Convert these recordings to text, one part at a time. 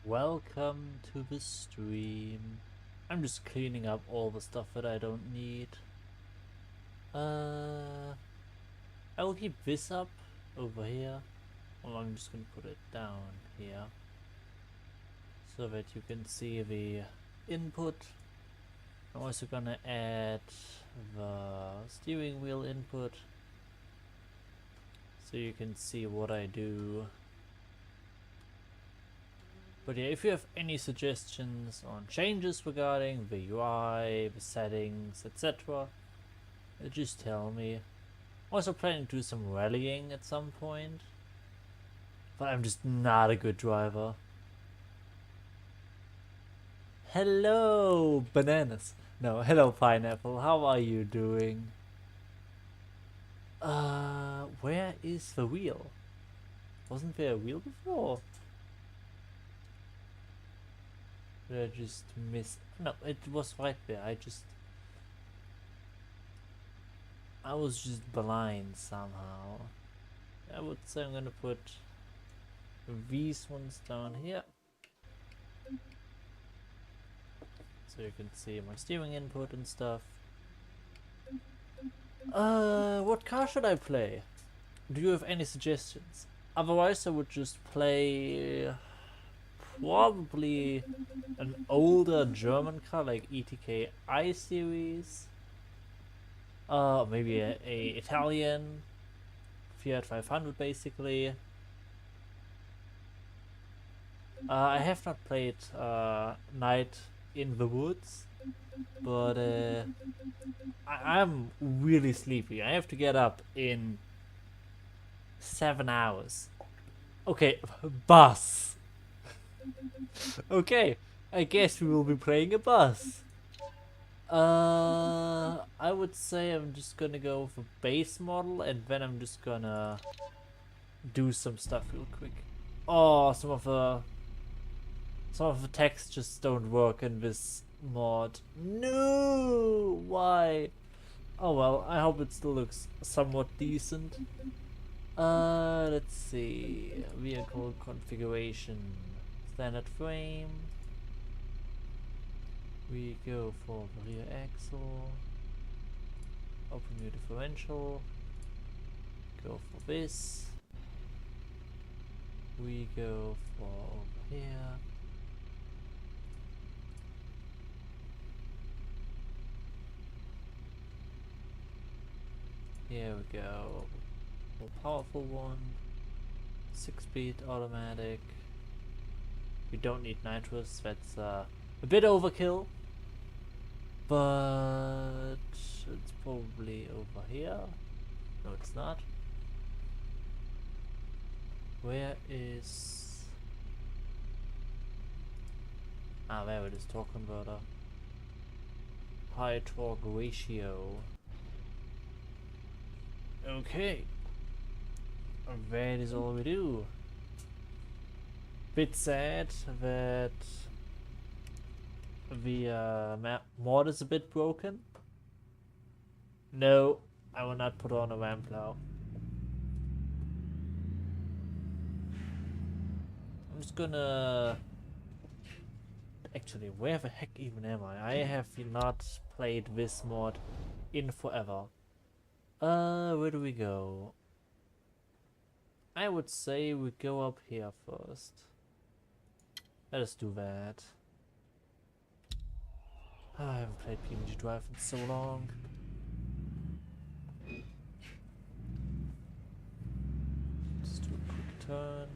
Welcome to the stream. I'm just cleaning up all the stuff that I don't need. I will keep this up over here. Well, I'm just gonna put it down here so that you can see the input. I'm also gonna add the steering wheel input so you can see what I do. But yeah, if you have any suggestions on changes regarding the UI, the settings, etc., just tell me. Also planning to do some rallying at some point, but I'm just not a good driver. Hello, bananas. No, hello, pineapple. How are you doing? Where is the wheel? Wasn't there a wheel before? Did I just miss? No, it was right there. I was just blind somehow. I would say I'm gonna put these ones down here so you can see my steering input and stuff. What car should I play? Do you have any suggestions? Otherwise I would just play probably an older German car like ETK I series. Maybe a Italian Fiat 500 basically. I have not played Night in the Woods, but I'm really sleepy. I have to get up in 7 hours. Okay, bus. Okay, I guess we will be playing a bus. I would say I'm just gonna go for base model and then I'm just gonna do some stuff real quick. Oh, some of the texts just don't work in this mod. No, why? Oh well, I hope it still looks somewhat decent. Let's see. Vehicle configuration. Standard frame. We go for the rear axle. Open new differential. Go for this. We go for over here. Here we go. More powerful one. 6-speed automatic. We don't need nitrous, that's a bit overkill. But it's probably over here. No, it's not. Where is... Ah, there it is, torque converter. High torque ratio. Okay. That is all we do. Bit sad that the mod is a bit broken. No, I will not put on a ramp plow. I'm just gonna... Actually, where the heck even am I? I have not played this mod in forever. Where do we go? I would say we go up here first. Let us do that. I haven't played PMG Drive in so long. Just do a quick turn.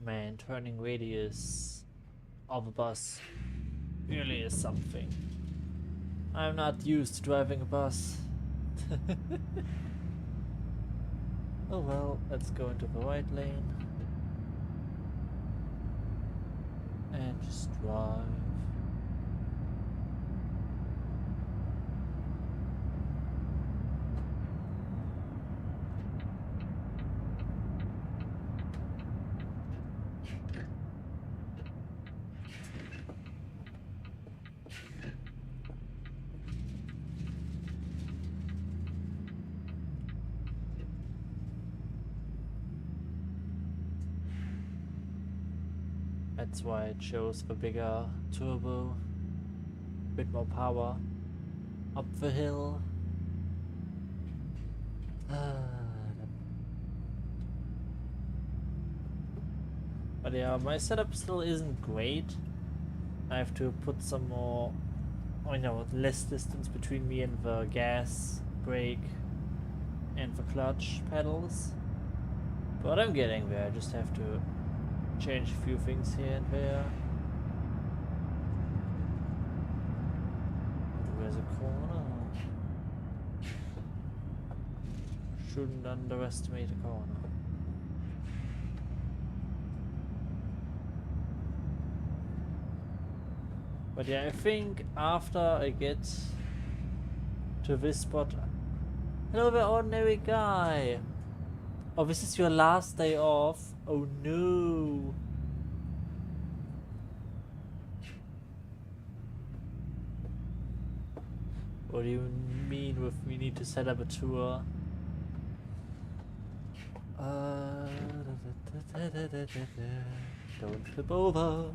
Man, turning radius of a bus really is something. I'm not used to driving a bus. Oh well, let's go into the right lane and just drive. That's why it shows the bigger turbo, bit more power, up the hill. But yeah, my setup still isn't great. I have to put some more, less distance between me and the gas, brake, and the clutch pedals. But I'm getting there, I just have to change a few things here and there. Where's a corner? Shouldn't underestimate a corner. But yeah, I think after I get to this spot... Hello there, ordinary guy! Oh, this is your last day off? Oh no! What do you mean with we need to set up a tour? Don't flip over!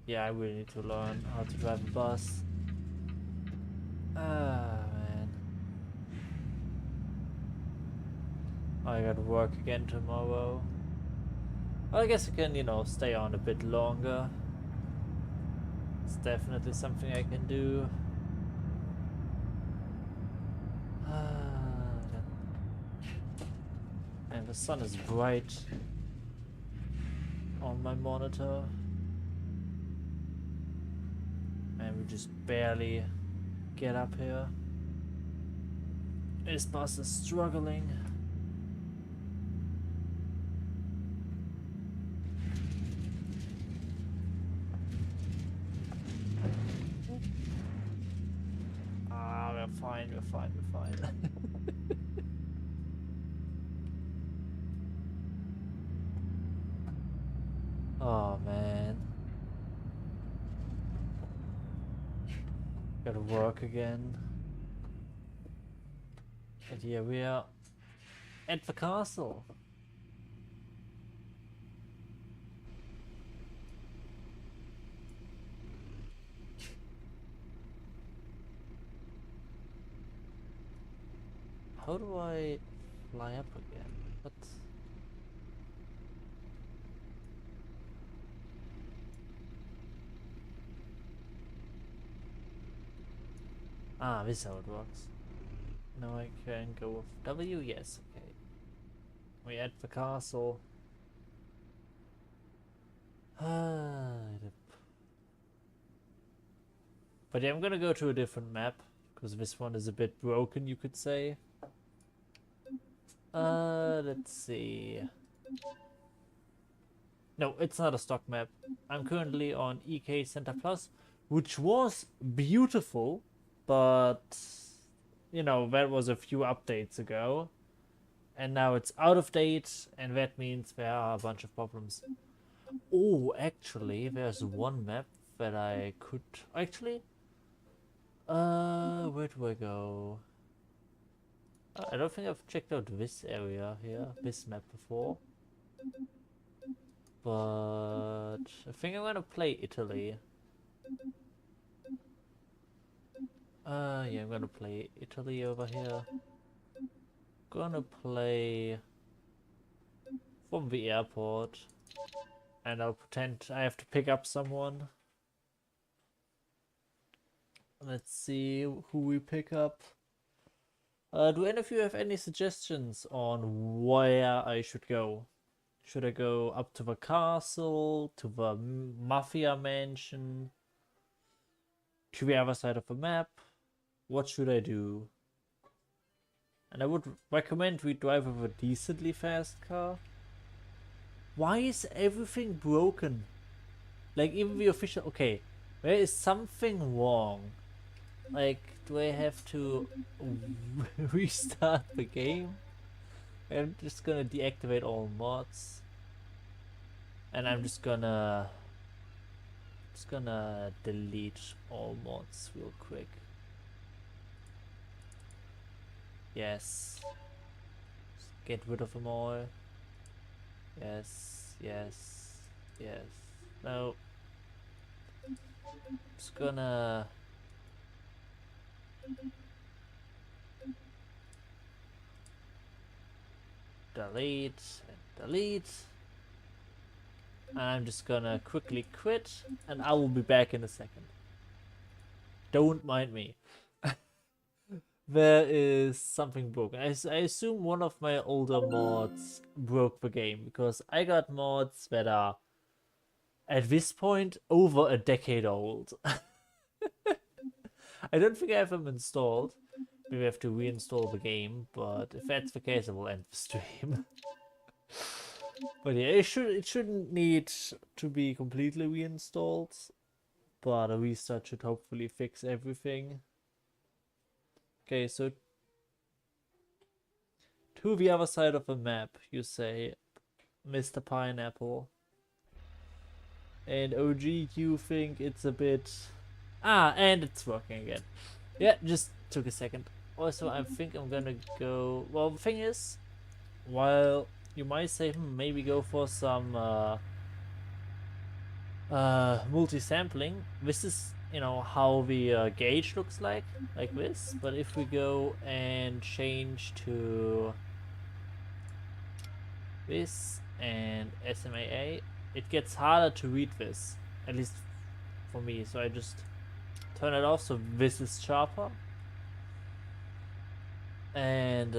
Yeah, I really need to learn how to drive a bus. Ah, man. I gotta work again tomorrow. Well, I guess I can, stay on a bit longer. It's definitely something I can do. And the sun is bright on my monitor. And we just barely get up here. This bus is struggling. We're fine, we're fine, we're fine. Oh man. Gotta work again. And here we are at the castle. How do I fly up again? What? Ah, this is how it works. Now I can go with W? Yes, okay. We're at the castle. But yeah, I'm gonna go to a different map, because this one is a bit broken, you could say. Let's see. No, it's not a stock map. I'm currently on EK Center Plus, which was beautiful, but that was a few updates ago. And now it's out of date, and that means there are a bunch of problems. Oh, actually, there's one map that I could... Actually? Where do I go? I don't think I've checked out this area here, this map before. But I think I'm gonna play Italy. Yeah, I'm gonna play Italy over here. Gonna play from the airport. And I'll pretend I have to pick up someone. Let's see who we pick up. Do any of you have any suggestions on where I should go? Should I go up to the castle, to the mafia mansion, to the other side of the map? What should I do? And I would recommend we drive with a decently fast car. Why is everything broken? Like, even the official... Okay, there is something wrong. Like, do I have to restart the game? I'm just gonna deactivate all mods. And I'm just gonna delete all mods real quick. Yes. Just get rid of them all. Yes, yes, yes. No. Just gonna delete and delete. And I'm just gonna quickly quit, and I will be back in a second. Don't mind me. There is something broken. I assume one of my older mods broke the game, because I got mods that are at this point over a decade old. I don't think I have them installed. Maybe I have to reinstall the game, but if that's the case, I will end the stream. But yeah, it shouldn't need to be completely reinstalled, but a restart should hopefully fix everything. Okay, so to the other side of the map, you say, Mr. Pineapple. And OG, you think it's a bit... Ah, and it's working again. Yeah, just took a second. Also, I think I'm gonna go... Well, the thing is, while you might say, maybe go for some multi-sampling, this is, you know, how the gauge looks like this. But if we go and change to this and SMAA, it gets harder to read this, at least for me. So I just turn it off, so this is sharper. And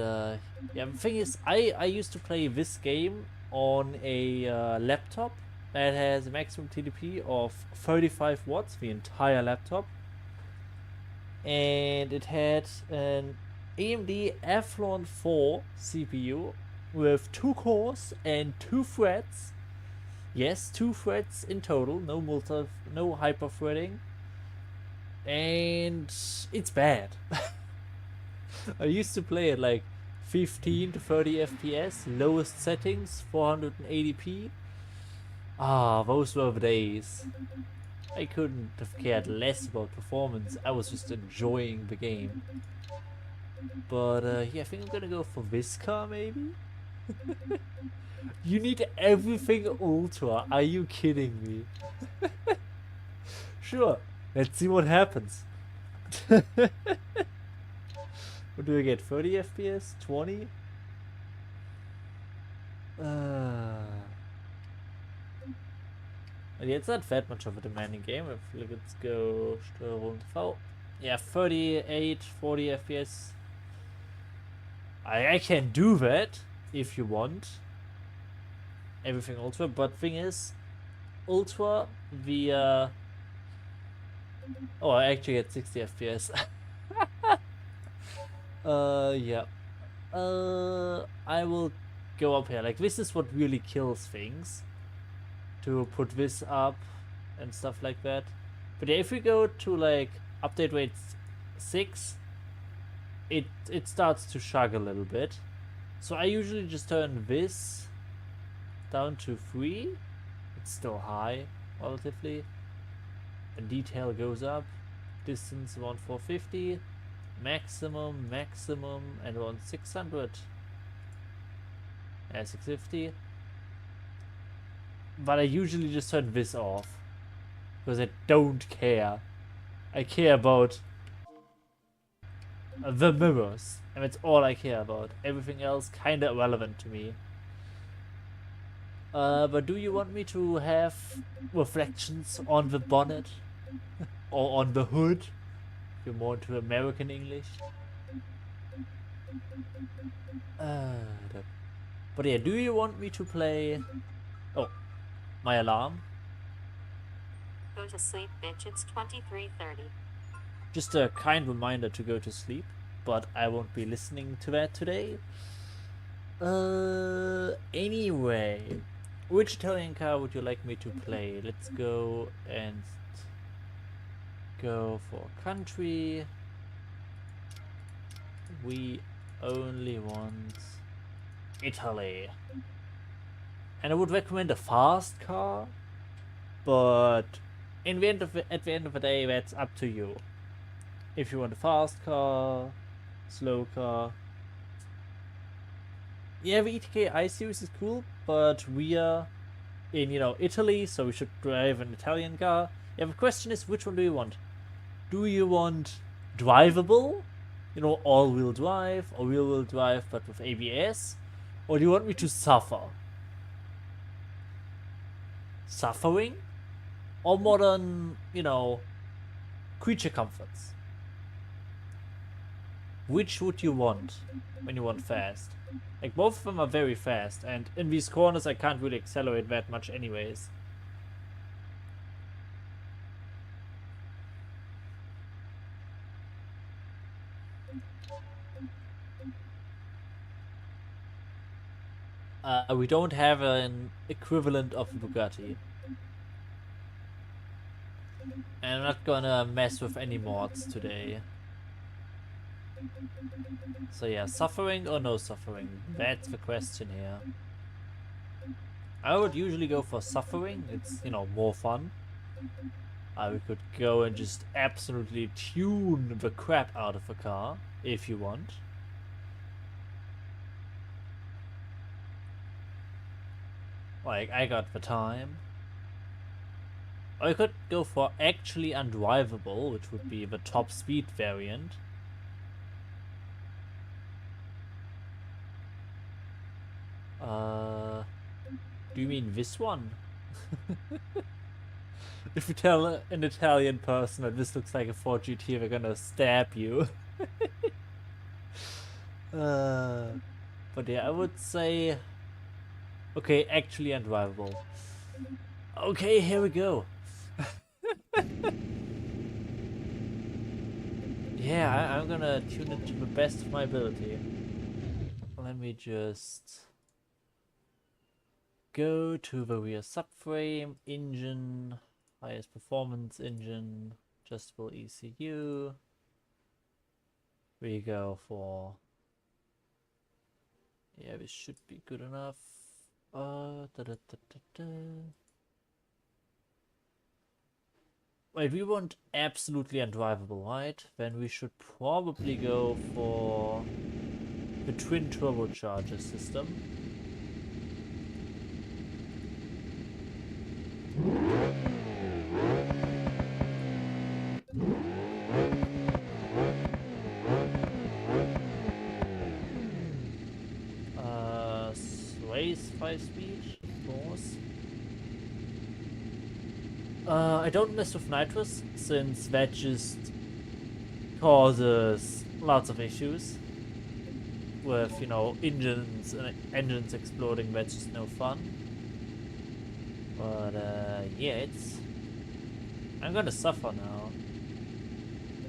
yeah, the thing is, I used to play this game on a laptop that has a maximum TDP of 35 watts, the entire laptop. And it had an AMD Athlon 4 CPU with 2 cores and 2 threads. Yes, 2 threads in total, no hyper threading. And it's bad. I used to play at like 15 to 30 FPS, lowest settings, 480p. Ah, those were the days. I couldn't have cared less about performance, I was just enjoying the game. But yeah, I think I'm gonna go for this car maybe? You need everything ultra, are you kidding me? Sure, let's see what happens. What do I get? 30 FPS? 20? Yeah, it's not that much of a demanding game. Let's go Steuerung V. Yeah, 38, 40 FPS. I can do that if you want. Everything ultra, but thing is, ultra via... Oh, I actually get 60 FPS. Yeah. I will go up here. Like, this is what really kills things. To put this up and stuff like that. But yeah, if we go to like update rate 6, it starts to shug a little bit. So I usually just turn this down to 3. It's still high relatively. And detail goes up. Distance around 450. Maximum, and around 600. Yeah, 650. But I usually just turn this off. Because I don't care. I care about the mirrors. And that's all I care about. Everything else kinda irrelevant to me. But do you want me to have reflections on the bonnet? Or on the hood? If you're more into American English? But yeah, do you want me to play... Oh, my alarm. Go to sleep, bitch. It's 23:30. Just a kind reminder to go to sleep, but I won't be listening to that today. Anyway, which Italian car would you like me to play? Let's go and go for country. We only want Italy. And I would recommend a fast car, but at the end of the day, that's up to you. If you want a fast car, slow car. Yeah, the ETK I series is cool, but we are in, Italy, so we should drive an Italian car. Yeah, the question is, which one do you want? Do you want drivable? All-wheel drive, or wheel-wheel drive, but with ABS? Or do you want me to suffer? Suffering? Or modern, creature comforts? Which would you want when you want fast? Like, both of them are very fast, and in these corners I can't really accelerate that much anyways. We don't have an equivalent of Bugatti. And I'm not gonna mess with any mods today. So yeah, suffering or no suffering? That's the question here. I would usually go for suffering. It's, more fun. We could go and just absolutely tune the crap out of a car, if you want. Like, I got the time. Or you could go for actually undrivable, which would be the top speed variant. Do you mean this one? If you tell an Italian person that this looks like a Ford GT, they're gonna stab you. But yeah, I would say... Okay, actually undrivable. Okay, here we go. Yeah, I'm gonna tune it to the best of my ability. Let me just go to the rear subframe, engine, highest performance engine, adjustable ECU. We go for... Yeah, this should be good enough. Wait, we want absolutely undrivable, right? Then we should probably go for the twin turbocharger system. Sways 5-speed, of course. I don't mess with nitrous, since that just causes lots of issues. With, engines exploding, that's just no fun. But, yeah, I'm gonna suffer now.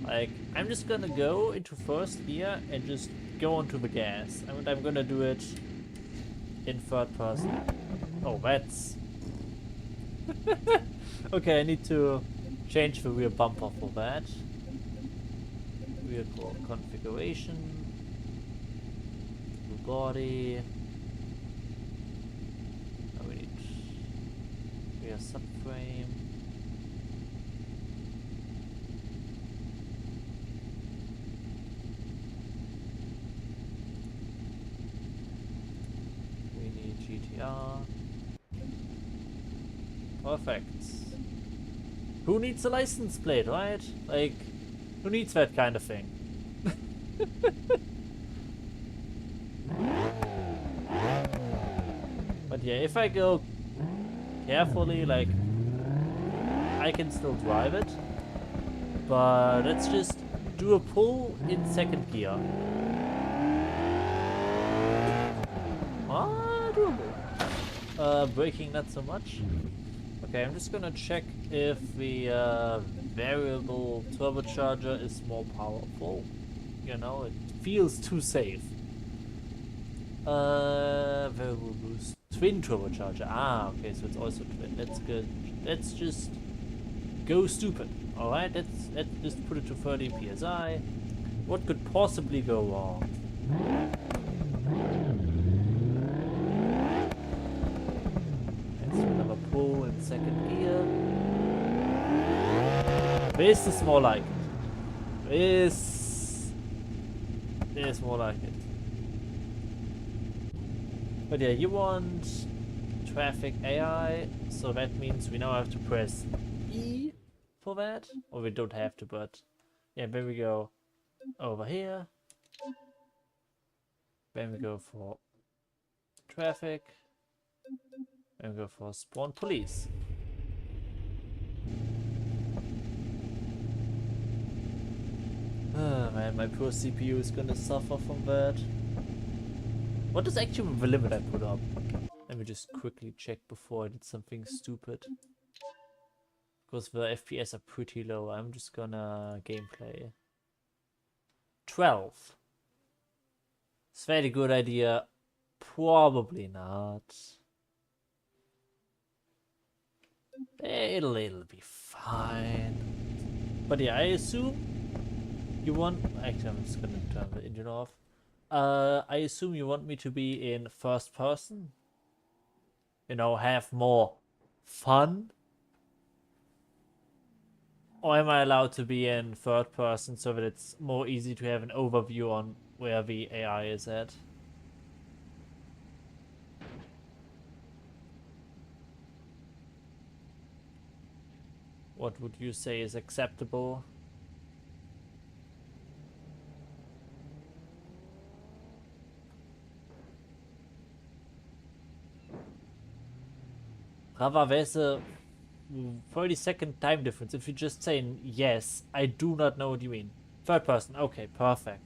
Like, I'm just gonna go into first gear and just go onto the gas. I'm gonna do it in third person. Oh, that's... Okay, I need to change the rear bumper for that. Vehicle configuration. New body. Oh, we need rear subframe. We need GTR. Perfect. Who needs a license plate, right? Like, who needs that kind of thing? But yeah, if I go carefully, like, I can still drive it. But let's just do a pull in second gear. Ah, doable. Braking not so much. Okay, I'm just gonna check if the variable turbocharger is more powerful. You know, it feels too safe. Variable boost. Twin turbocharger. Ah, okay, so it's also twin. That's good. Let's just go stupid. Alright, let's just put it to 30 psi. What could possibly go wrong? Let's do another pull in second gear. This is more like it. This is more like it. But yeah, you want traffic AI, so that means we now have to press E for that. Or we don't have to, but yeah, then we go over here. Then we go for traffic. Then we go for spawn police. Oh man, my poor CPU is gonna suffer from that. What is actually the limit I put up? Let me just quickly check before I did something stupid. Because the FPS are pretty low. I'm just gonna gameplay. 12. Is that a good idea? Probably not. It'll be fine. But yeah, I assume you want... Actually, I'm just gonna turn the engine off. I assume you want me to be in first person? You know, have more fun? Or am I allowed to be in third person so that it's more easy to have an overview on where the AI is at? What would you say is acceptable? Rava, there's a 30-second time difference. If you just say yes, I do not know what you mean. Third person, okay, perfect.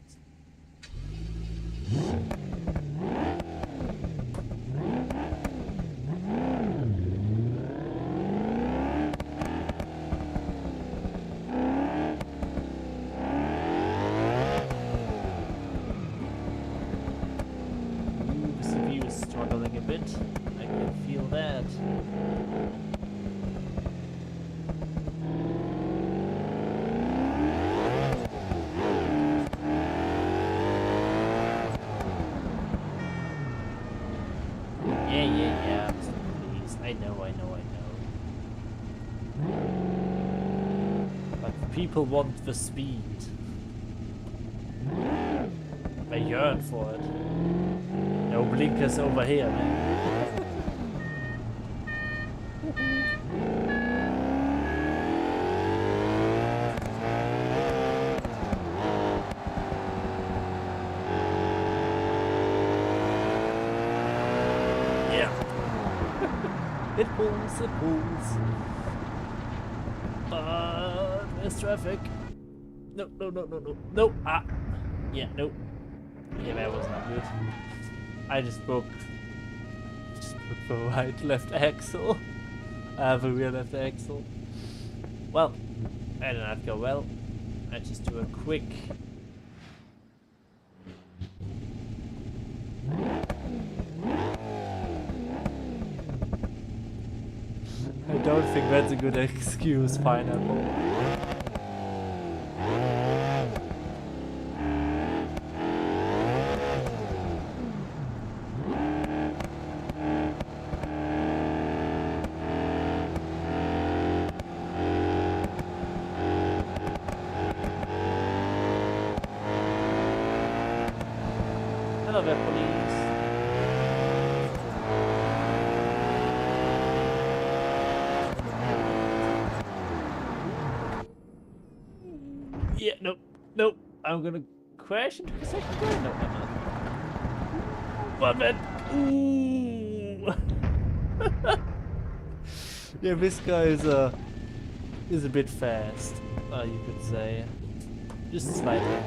The CPU is struggling a bit. I can feel that. Yeah, Mr. Police. I know. But people want the speed. They yearn for it. No blinkers over here, man. It pulls. There's traffic. No. Ah. Yeah, no. Yeah, that was not good. I just broke the right left axle. The rear left axle. Well, that did not go well. Let's just do a quick... I don't think that's a good excuse, Pineapple. Hello there, police. Yeah, nope. I'm gonna crash into the second car. No, I'm not. One man. Ooh. Yeah, this guy is a bit fast. You could say, just slightly.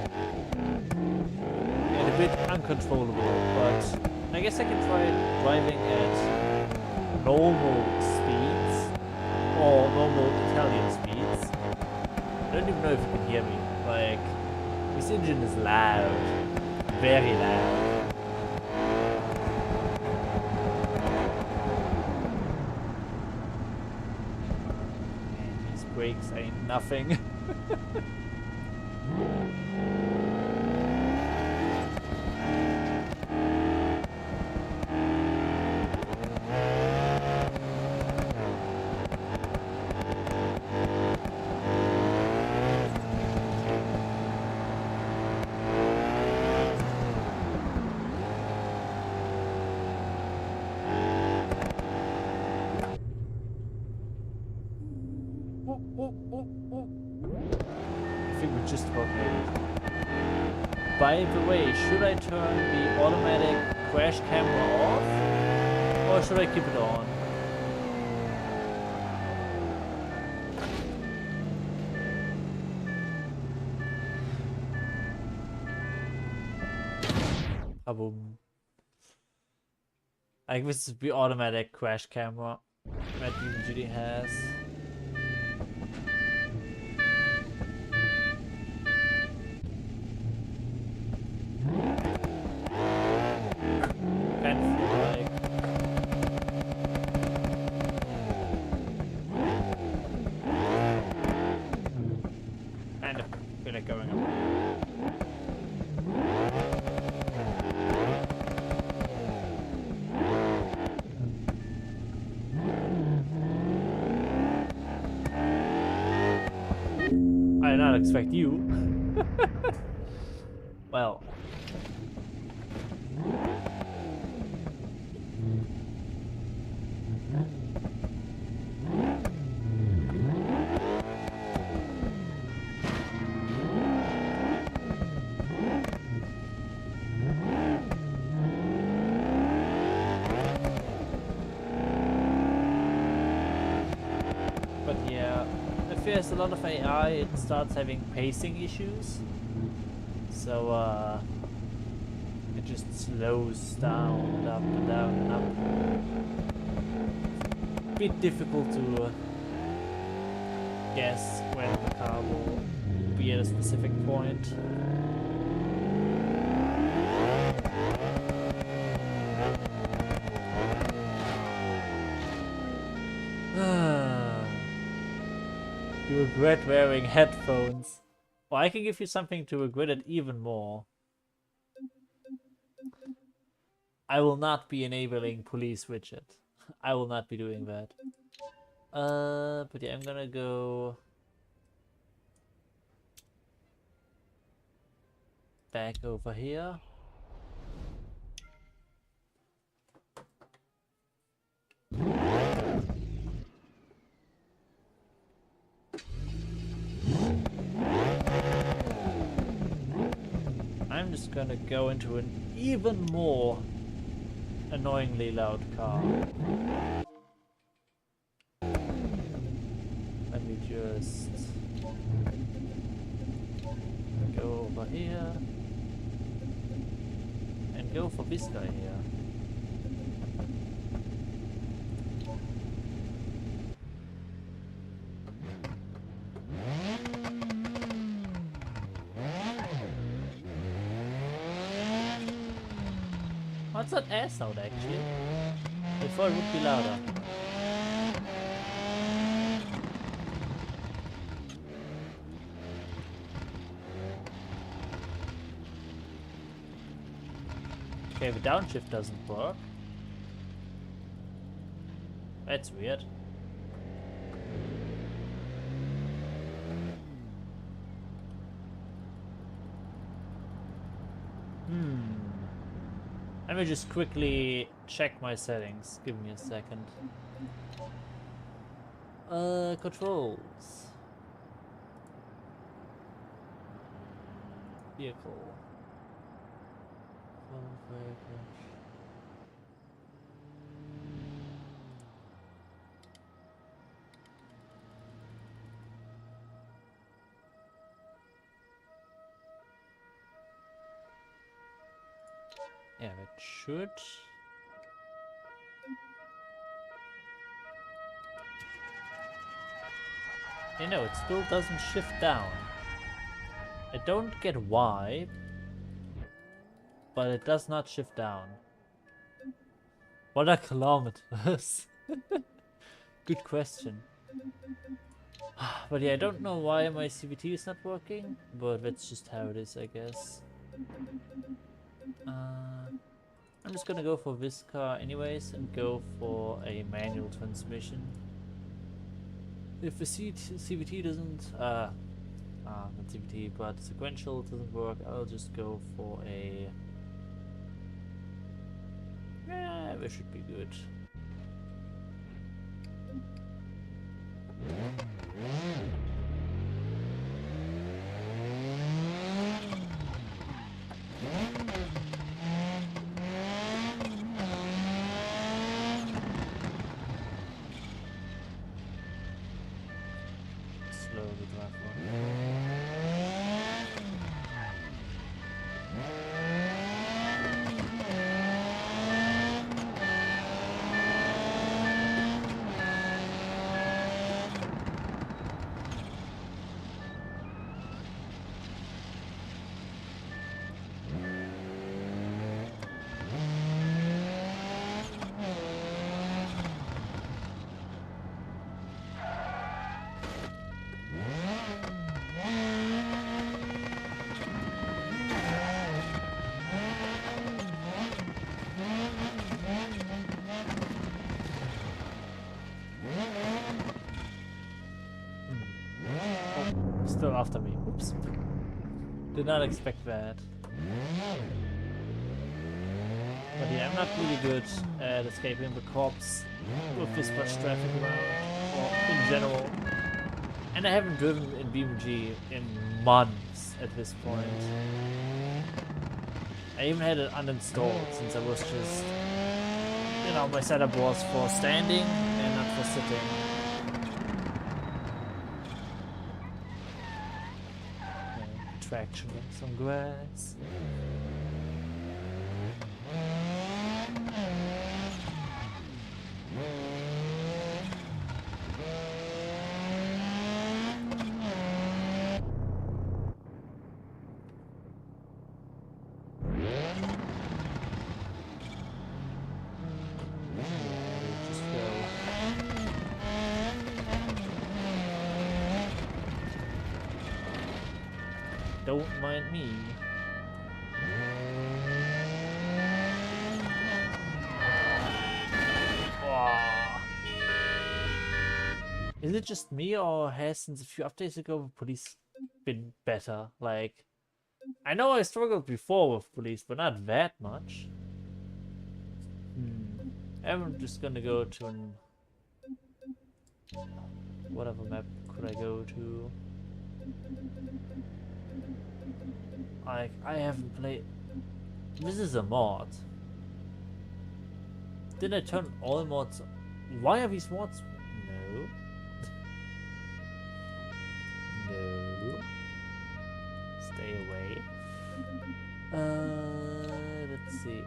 And a bit uncontrollable, but I guess I can try driving at normal speeds, or normal Italian speeds. I don't even know if you can hear me. Like, this engine is loud. Very loud. Man, these brakes ain't nothing. I think we just about made it. By the way, should I turn the automatic crash camera off? Or should I keep it on? Kaboom. I guess this is the automatic crash camera that Judy has. I did not expect you. Well. But yeah, if there's a lot of AI, it starts having pacing issues. So, it just slows down and up and down and up. A bit difficult to guess when the car will be at a specific point. You regret wearing headphones. Well, I can give you something to regret it even more. I will not be enabling police widget. I will not be doing that. But yeah, I'm gonna go back over here. I'm just gonna go into an even more annoyingly loud car. Let me just go over here and go for this guy here. What's that air sound actually? I thought it would be louder. Okay, the downshift doesn't work. That's weird. Let me just quickly check my settings. Give me a second. Controls. Vehicle. Yeah, it should. You know, it still doesn't shift down. I don't get why, but it does not shift down. What are kilometers? Good question. But yeah, I don't know why my CVT is not working, but that's just how it is, I guess. I'm just gonna go for this car anyways and go for a manual transmission. If the CVT doesn't, not CVT, but sequential doesn't work, I'll just go for a... Yeah, this should be good. Slowly drive one. Oh, still after me. Oops. Did not expect that. But yeah, I'm not really good at escaping the cops with this much traffic around, or in general. And I haven't driven in BeamNG in months at this point. I even had it uninstalled since I was just, you know, my setup was for standing and not for sitting. And traction on some grass. Just go. Don't mind me. Wow. Is it just me, or has since a few updates ago the police been better? Like, I know I struggled before with police, but not that much. I'm just gonna go to an... Whatever map could I go to? Like, I haven't played... This is a mod. Did I turn all mods... Why are these mods... No. No. Stay away. Let's see.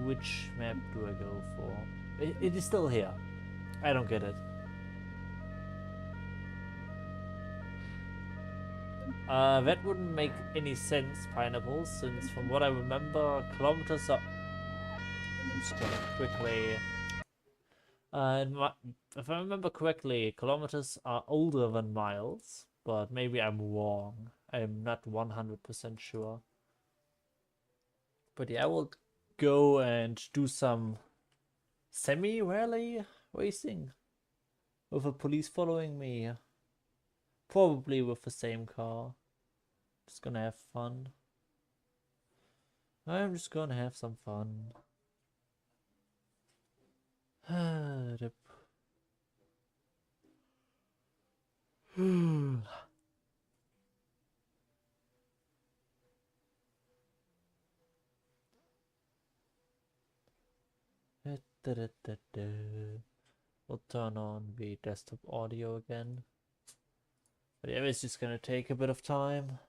Which map do I go for? It is still here. I don't get it. That wouldn't make any sense, Pineapple, since from what I remember, kilometers are... I'm just gonna quickly... if I remember correctly, kilometers are older than miles, but maybe I'm wrong. I'm not 100% sure. But yeah, I will go and do some semi-rally racing with a police following me. Probably with the same car. Just gonna have fun. I'm just gonna have some fun. We'll turn on the desktop audio again. But yeah, it's just gonna take a bit of time.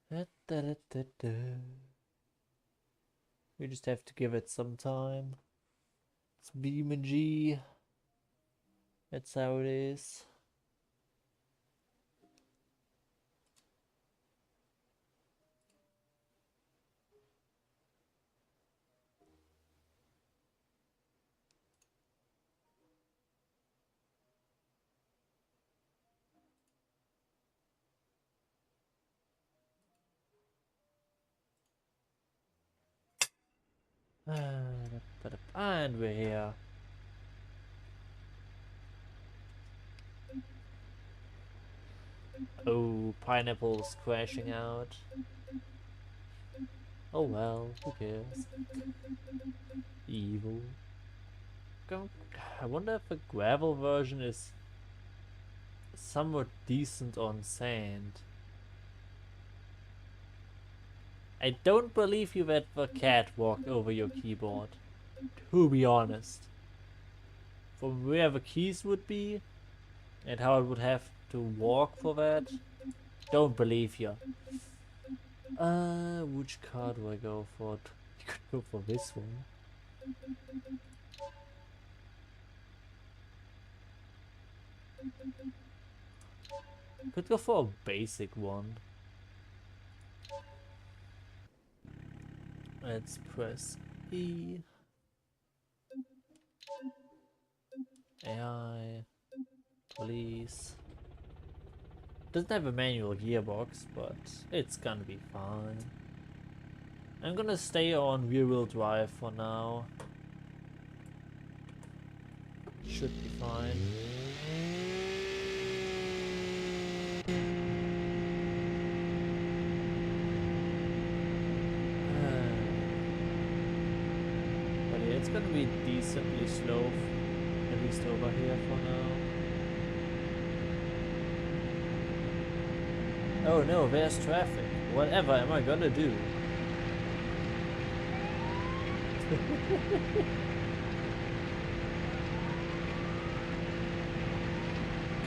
We just have to give it some time. It's BeamNG. That's how it is. And we're here. Oh, pineapple's crashing out. Oh well, who cares? Evil. I wonder if the gravel version is somewhat decent on sand. I don't believe you that the cat walked over your keyboard. To be honest. From where the keys would be and how I would have to walk for that, don't believe you. Which car do I go for? You could go for this one. Could go for a basic one. Let's press E. AI. Police. Doesn't have a manual gearbox, but it's gonna be fine. I'm gonna stay on rear-wheel drive for now. Should be fine. But yeah, it's gonna be decently slow, at least over here for now. Oh no, there's traffic. Whatever am I gonna do?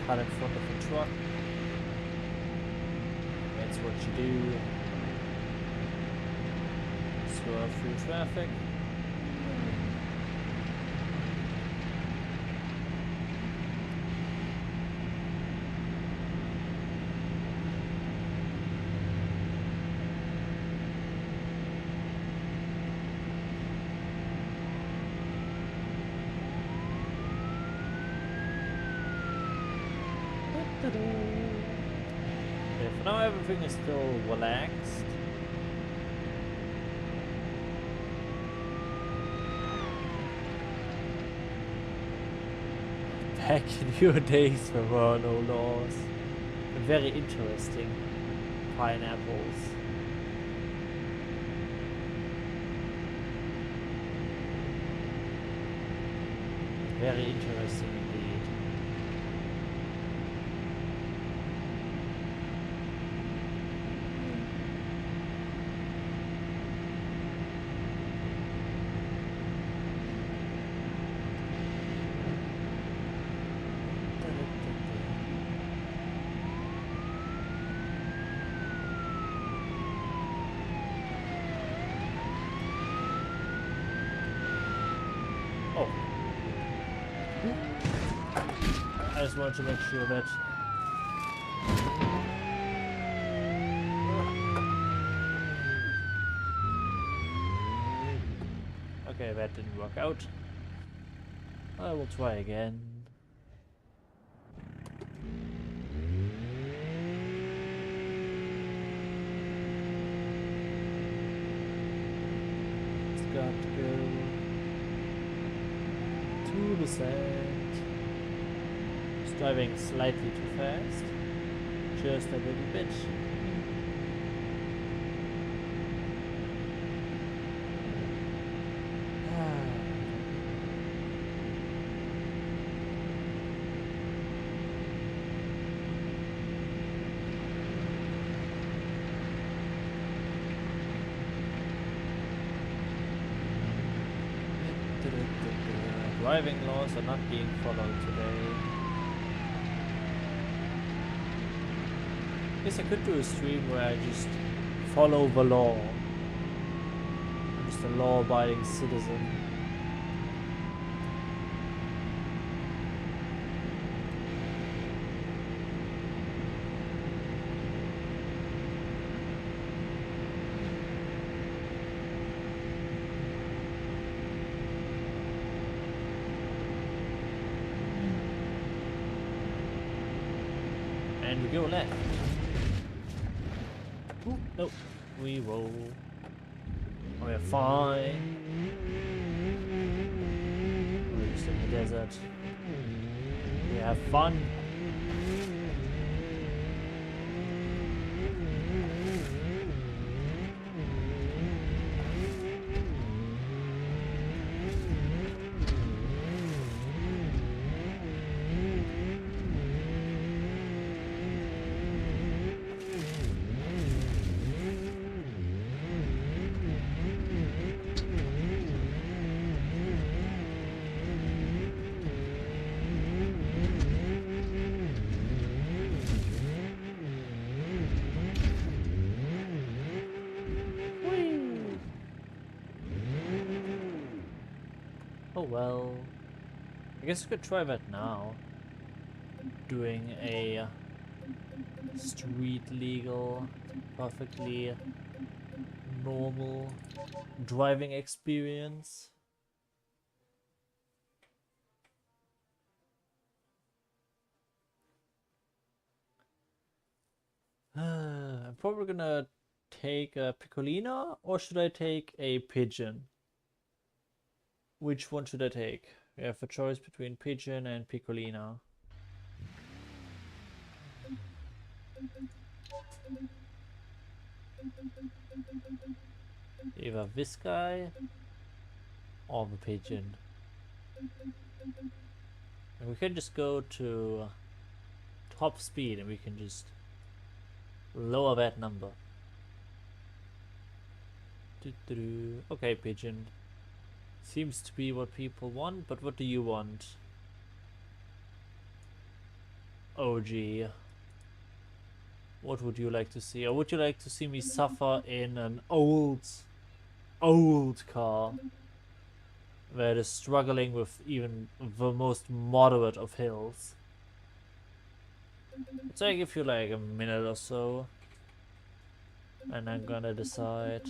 Cut in front of the truck. That's what you do. Swerve through traffic. Yeah, for now everything is still relaxed. Back in your days there were no laws. Very interesting. Pineapples. Very interesting indeed. I just wanted to make sure that okay, that didn't work out. I will try again. It's got to go to the sand. Driving slightly too fast, just a little bit. Driving laws are not being followed today. Guess I could do a stream where I just follow the law. I'm just a law-abiding citizen. And we go left. Ooh, no, we roll. We're fine. We're just in the desert. We have fun. Oh well. I guess we could try that now. Doing a street legal, perfectly normal driving experience. I'm probably gonna take a Piccolina, or should I take a Pigeon? Which one should I take? We have a choice between Pigeon and Piccolina. Either this guy or the Pigeon. And we can just go to top speed and we can just lower that number. Okay, Pigeon. Seems to be what people want, but what do you want? OG. What would you like to see? Or would you like to see me suffer in an old car that is struggling with even the most moderate of hills? So I give you like a minute or so, and I'm gonna decide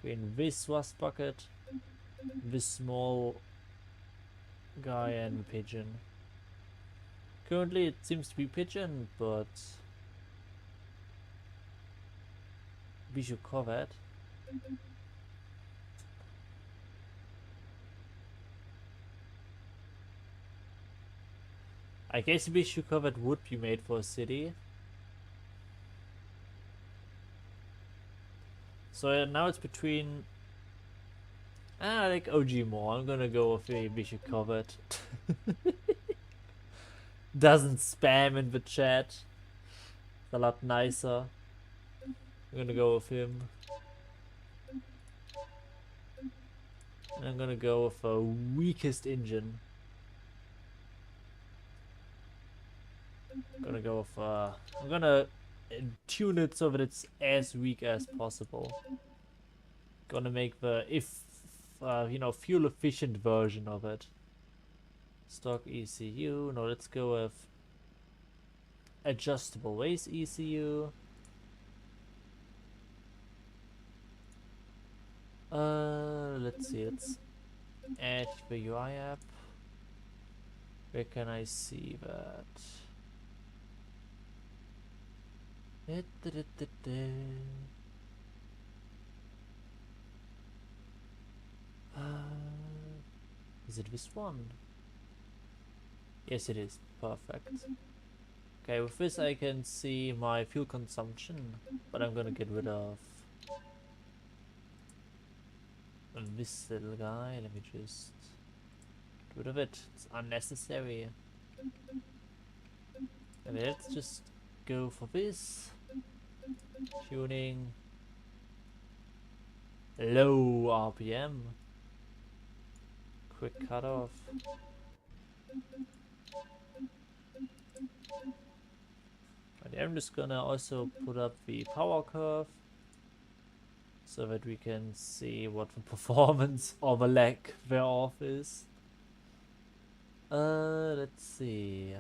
between this rust bucket, this small guy, and the Pigeon. Currently it seems to be Pigeon, but we should cover it. I guess the Bishu covered would be made for a city. So now it's between... I like OG more. I'm gonna go with the Bishu covered. Doesn't spam in the chat. It's a lot nicer. I'm gonna go with him. And I'm gonna go with the weakest engine. I'm gonna go with I'm gonna tune it so that it's as weak as possible. Gonna make the you know, fuel efficient version of it. Stock ECU. No, let's go with adjustable waist ECU. Let's see. Let's add the UI app. Where can I see that? Is it this one? Yes, it is. Perfect. Okay, with this I can see my fuel consumption, but I'm gonna get rid of this little guy. Let me just get rid of it. It's unnecessary. And let's just go for this. Tuning. Low RPM. Quick cutoff. I'm just gonna also put up the power curve so that we can see what the performance or the lack thereof is. Let's see.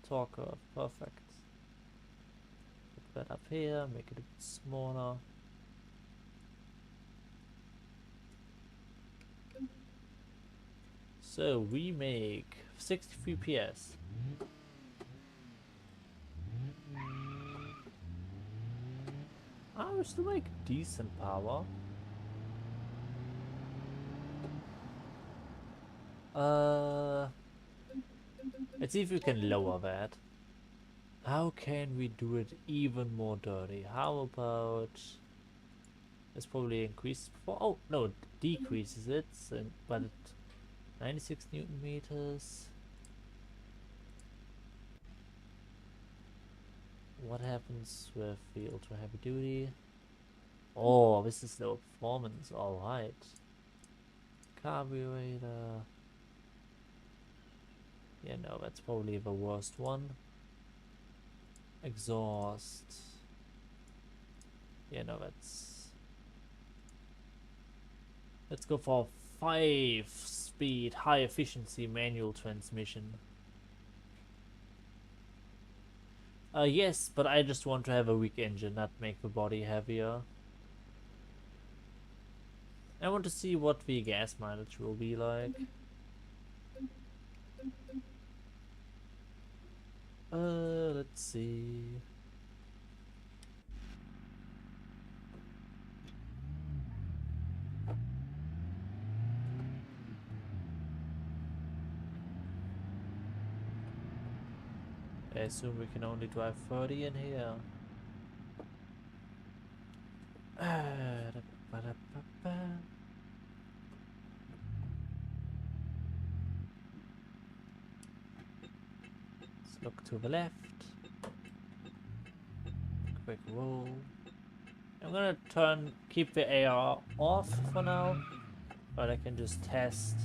Torque curve, perfect. Put that up here, make it a bit smaller. So we make 63 PS. We still make decent power. Let's see if we can lower that. How can we do it even more dirty? How about... Let's probably increase... Oh, no, it decreases it, so, but 96 Newton meters. What happens with the ultra heavy duty? Oh, this is low performance, alright. Carburetor. Yeah, no, that's probably the worst one. Exhaust. Yeah, no, that's... Let's go for 5-speed, high efficiency manual transmission. Yes, but I just want to have a weak engine, not make the body heavier. I want to see what the gas mileage will be like. Let's see. I assume we can only drive 30 in here. Let's look to the left. Quick roll. I'm gonna keep the AR off for now, but I can just test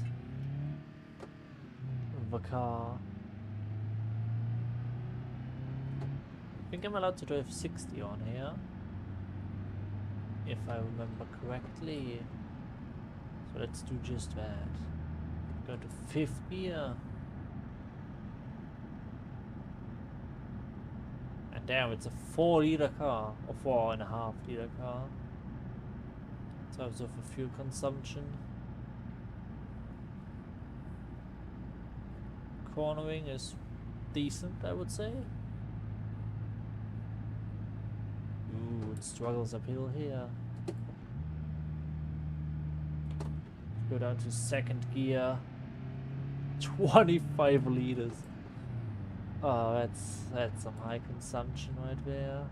the car. I think I'm allowed to drive 60 on here, if I remember correctly. So let's do just that. Go to 5th gear. And damn, it's a 4-liter car, or 4.5-liter car. In terms of the fuel consumption. Cornering is decent, I would say. Ooh, it struggles uphill here. Go down to 2nd gear. 25 liters. Oh, that's some high consumption right there.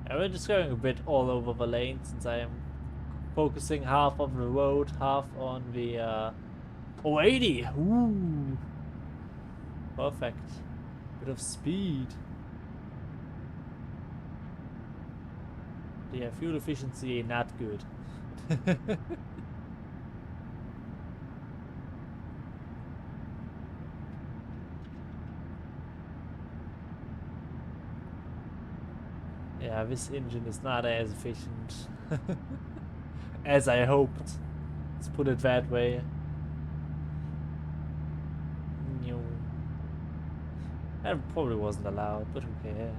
We're just going a bit all over the lane since I am focusing half on the road, half on the oh, 80! Ooh! Perfect. Bit of speed. Yeah, fuel efficiency not good. Yeah, this engine is not as efficient as I hoped. Let's put it that way. That probably wasn't allowed, but who cares?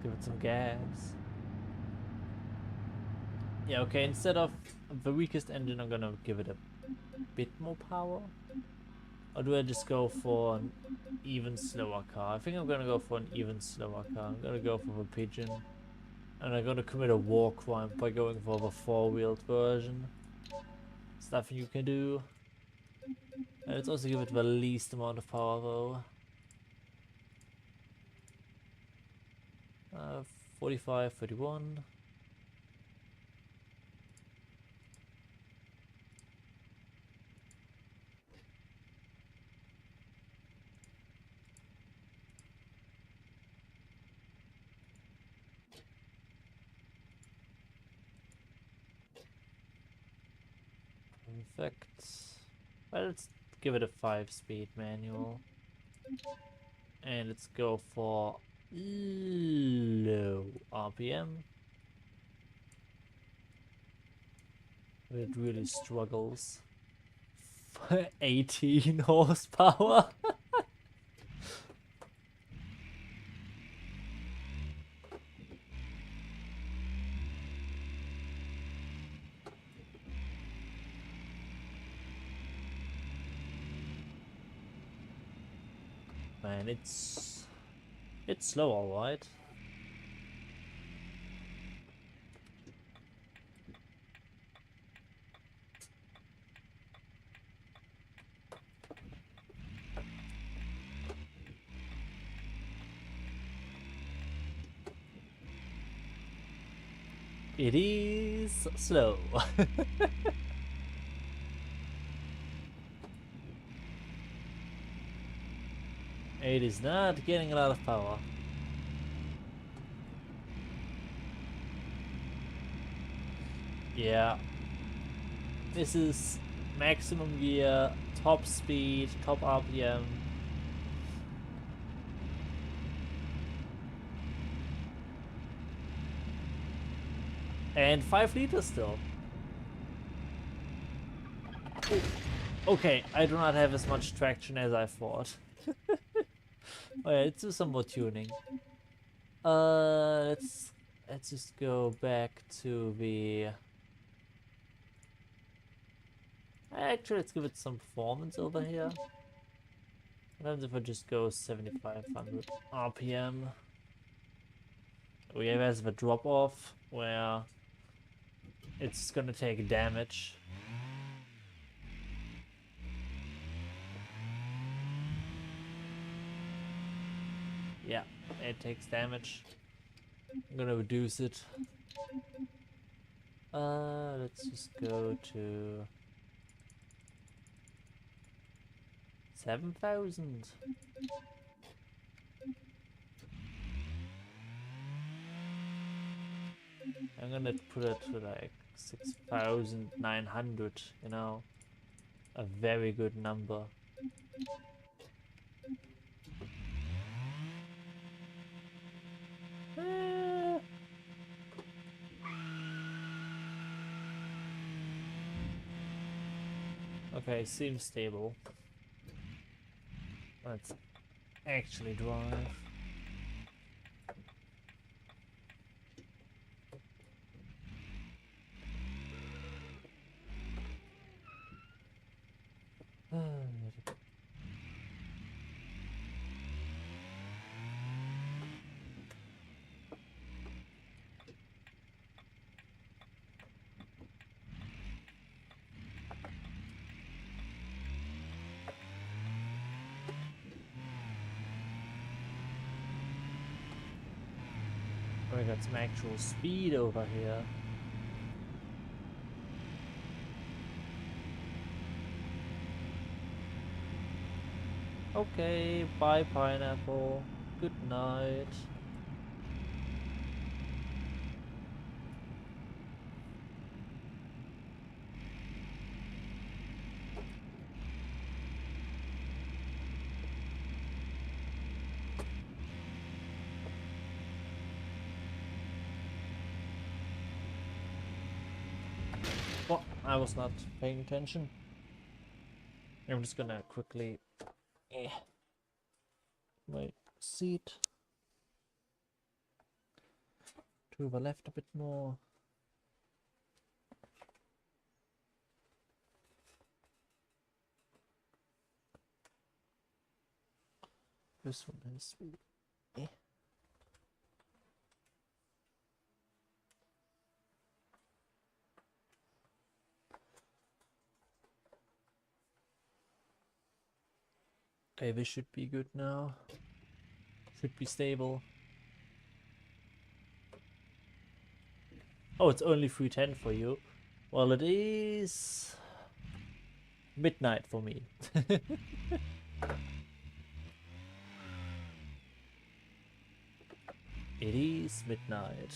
Give it some gas. Yeah, okay, instead of the weakest engine, I'm gonna give it a bit more power. Or do I just go for an even slower car? I think I'm gonna go for an even slower car. I'm gonna go for the Pigeon. And I'm gonna commit a war crime by going for the 4-wheeled version. There's nothing you can do. And let's also give it the least amount of power though. 45, 31. Perfect. Well, let's give it a 5-speed manual. And let's go for low RPM. It really struggles. 18 horsepower. Man, it's slow, all right. It is slow. It is not getting a lot of power. Yeah. This is maximum gear, top speed, top RPM. And 5 liters still. Ooh. Okay, I do not have as much traction as I thought. Oh yeah, let's do some more tuning. Let's just go back to the. Actually, let's give it some performance over here. What happens if I just go 7,500 RPM? We have a drop off where it's gonna take damage. Yeah, it takes damage. I'm gonna reduce it. Let's just go to 7,000. I'm gonna put it to like 6,900, you know, a very good number. Okay, seems stable. Let's actually drive. We got some actual speed over here. Okay, bye pineapple. Good night. Well, I was not paying attention. I'm just gonna quickly my seat to the left a bit more. This one is okay, this should be good now. Should be stable. Oh, it's only 310 for you. Well, it is midnight for me. It is midnight.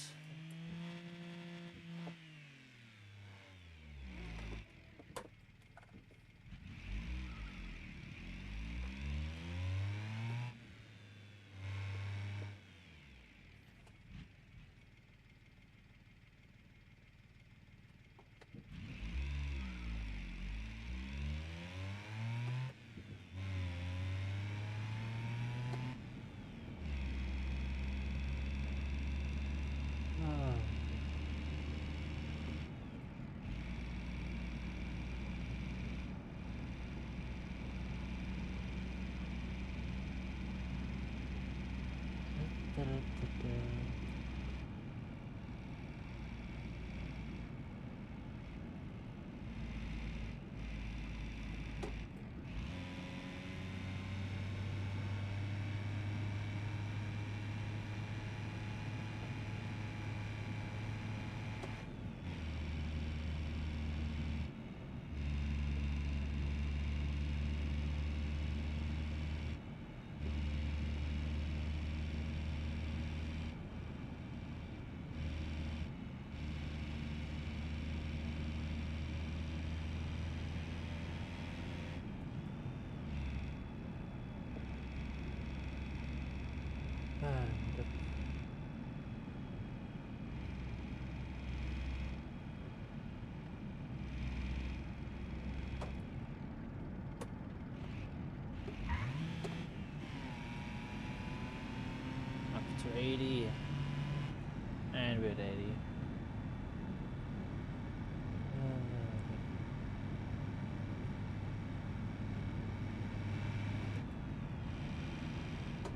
maybe at 80.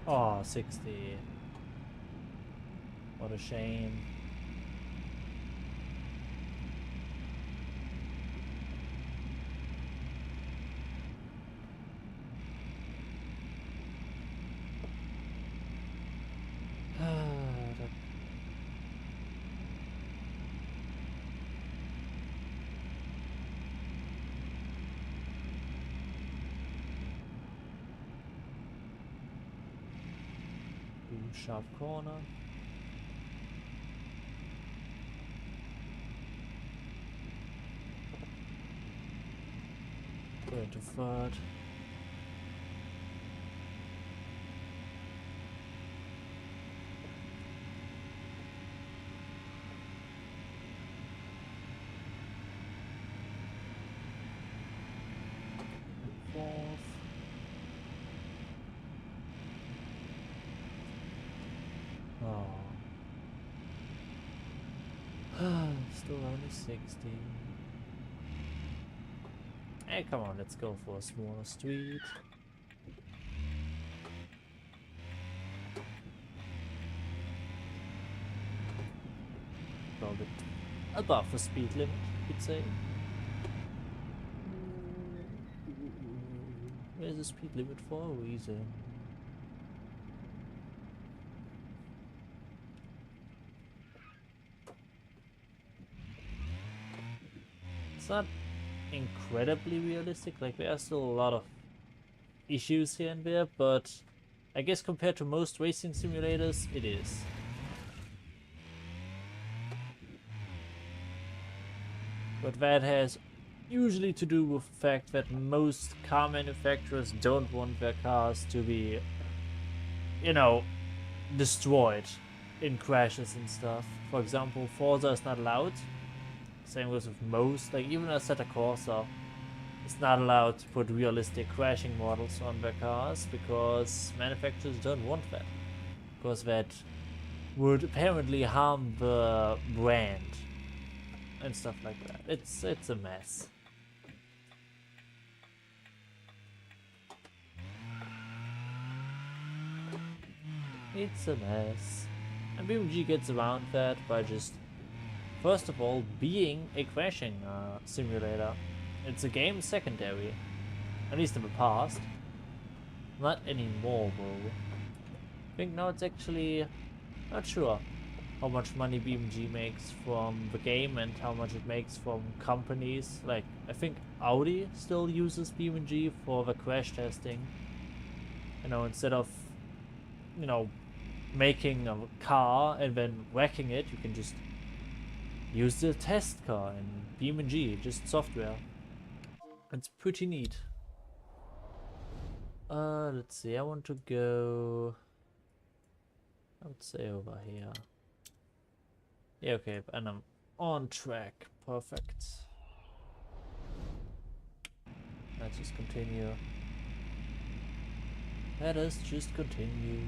Oh, 60. What a shame. Sharp corner. Go into third. Fourth. Oh. Still only 60. Hey, come on, let's go for a smaller street. Go a bit above the speed limit, you'd say. There's a speed limit for a reason. It's not incredibly realistic, like there are still a lot of issues here and there, but I guess compared to most racing simulators, it is. But that has usually to do with the fact that most car manufacturers don't want their cars to be, you know, destroyed in crashes and stuff. For example, Forza is not allowed. Same goes with most, like even Assetto Corsa is not allowed to put realistic crashing models on their cars because manufacturers don't want that. Because that would apparently harm the brand and stuff like that. It's a mess. It's a mess. And BeamNG gets around that by just, first of all, being a crashing simulator. It's a game secondary, at least in the past. Not anymore, though. I think now it's actually, not sure how much money BeamNG makes from the game and how much it makes from companies. Like, I think Audi still uses BeamNG for the crash testing. You know, instead of, you know, making a car and then wrecking it, you can just use the test car in BeamNG, just software. It's pretty neat. Let's see, I want to go, I would say over here. Yeah, okay, and I'm on track. Perfect. Let's just continue. Let us just continue.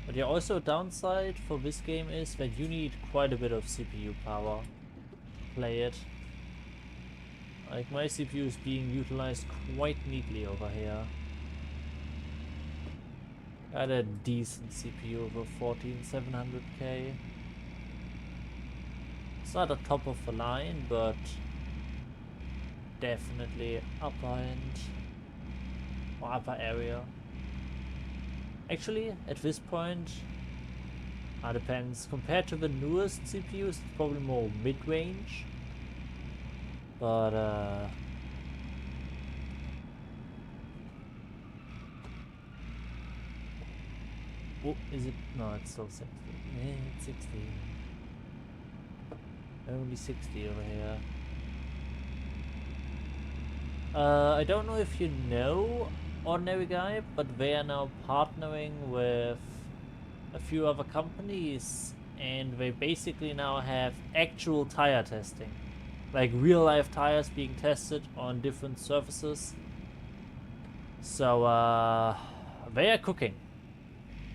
But yeah, also a downside for this game is that you need quite a bit of CPU power to play it. Like, my CPU is being utilized quite neatly over here. Got a decent CPU over 14700K. It's not a top of the line, but definitely upper end or upper area. Actually, at this point, depends. Compared to the newest CPUs, it's probably more mid-range. But, oh, is it? No, it's still 60. Yeah, it's 60. Only 60 over here. I don't know if you know Ordinary Guy, but they are now partnering with a few other companies, and they basically now have actual tire testing. like real life tires being tested on different surfaces. So they are cooking.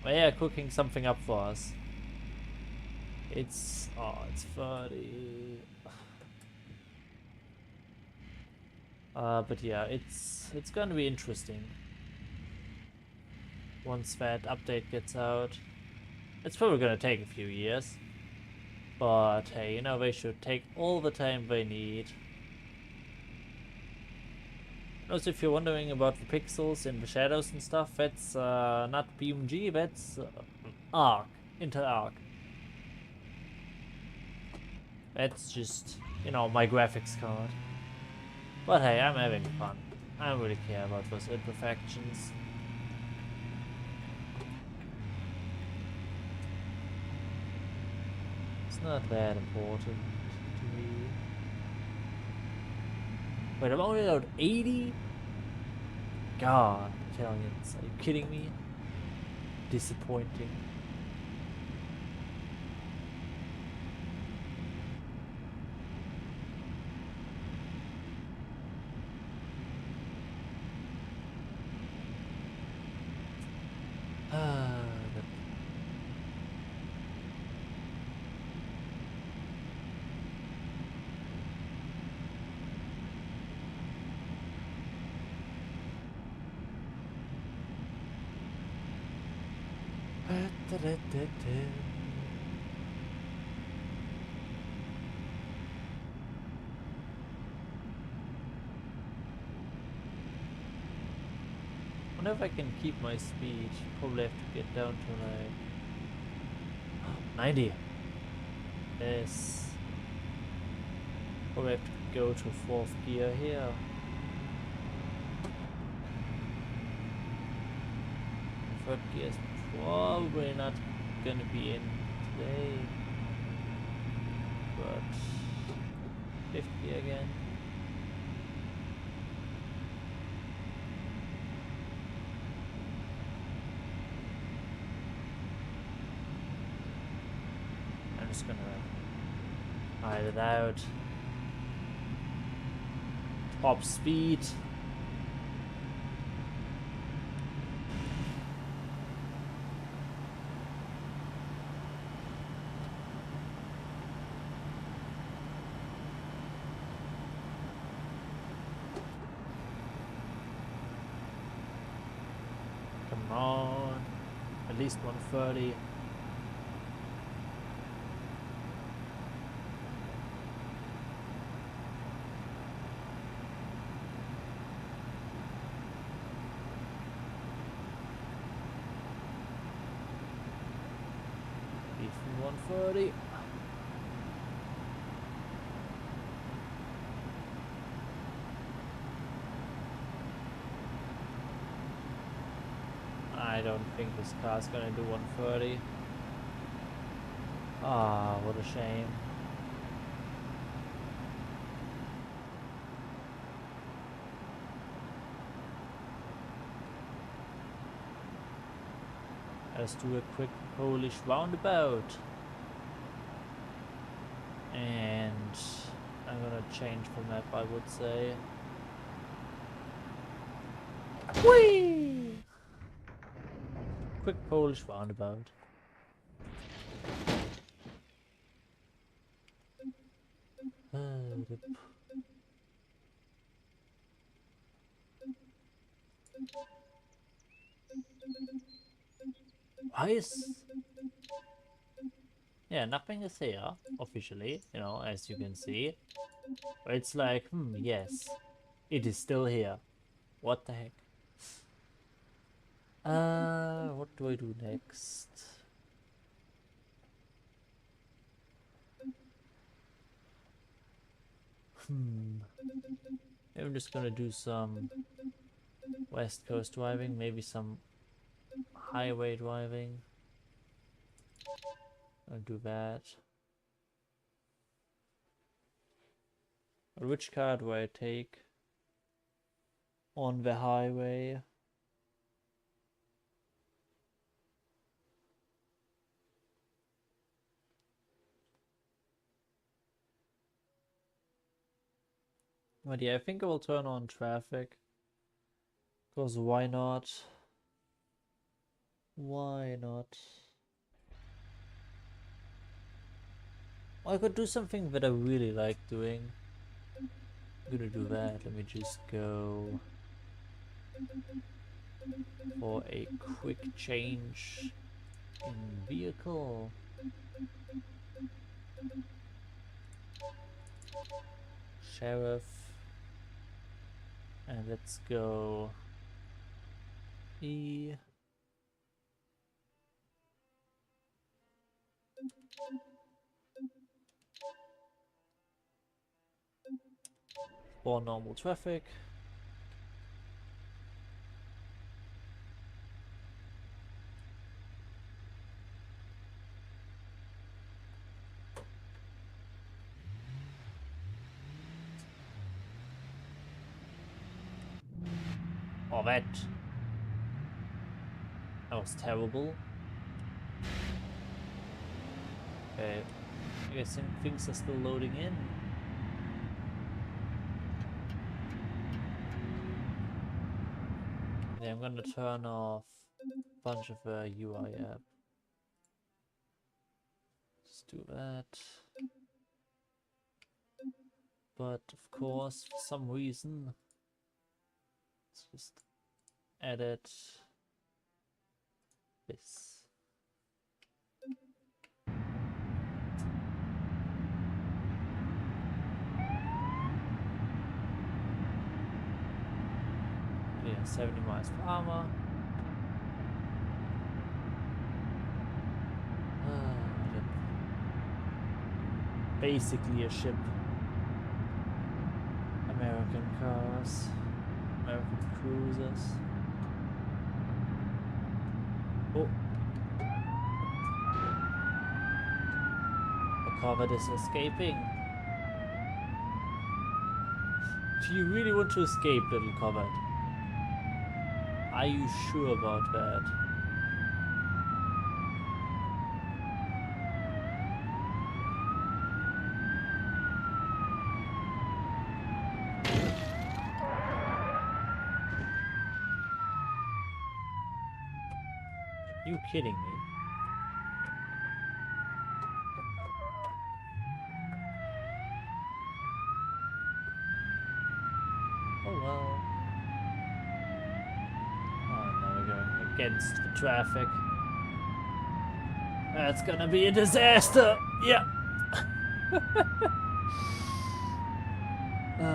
They are cooking something up for us. It's 30. But yeah, it's gonna be interesting once that update gets out. It's probably gonna take a few years, but hey, you know, they should take all the time they need. Also, if you're wondering about the pixels and the shadows and stuff, that's not BMG, that's Arc, Intel Arc. That's just, you know, my graphics card. But hey, I'm having fun. I don't really care about those imperfections. It's not that important to me. Wait, I'm only allowed 80? God, Italians, are you kidding me? Disappointing. I wonder if I can keep my speed. Probably have to get down to like 90. Yes. Probably have to go to 4th gear here. Third gear is probably not gonna be in today. But 5th gear again. I'm just gonna hide it out. Top speed. Come on. At least 130. Even 130. I don't think this car's gonna do 130. Ah, what a shame. Let's do a quick Polish roundabout. And I'm gonna change the map, I would say. Whee! Quick Polish roundabout. Why is... Yeah, nothing is here, officially, you know, as you can see. But it's like, yes, it is still here. What the heck? What do I do next? I'm just gonna do some West Coast driving, maybe some highway driving. I'll do that. But which car do I take on the highway? But yeah, I think I will turn on traffic. Because why not? Why not? I could do something that I really like doing. I'm gonna do that. Let me just go for a quick change in vehicle. Sheriff. And let's go E. For normal traffic. Oh, that was terrible. Okay, I guess things are still loading in. Yeah, I'm gonna turn off a bunch of UI app. Just do that. But of course, for some reason, let's just edit this. Yeah, 70 miles per hour. Basically a ship. American cars, American cruisers. Oh, the Corvette is escaping. Do you really want to escape, little Corvette? Are you sure about that? You kidding me? Oh well. Oh, now we're going against the traffic. That's gonna be a disaster! Yeah! Oh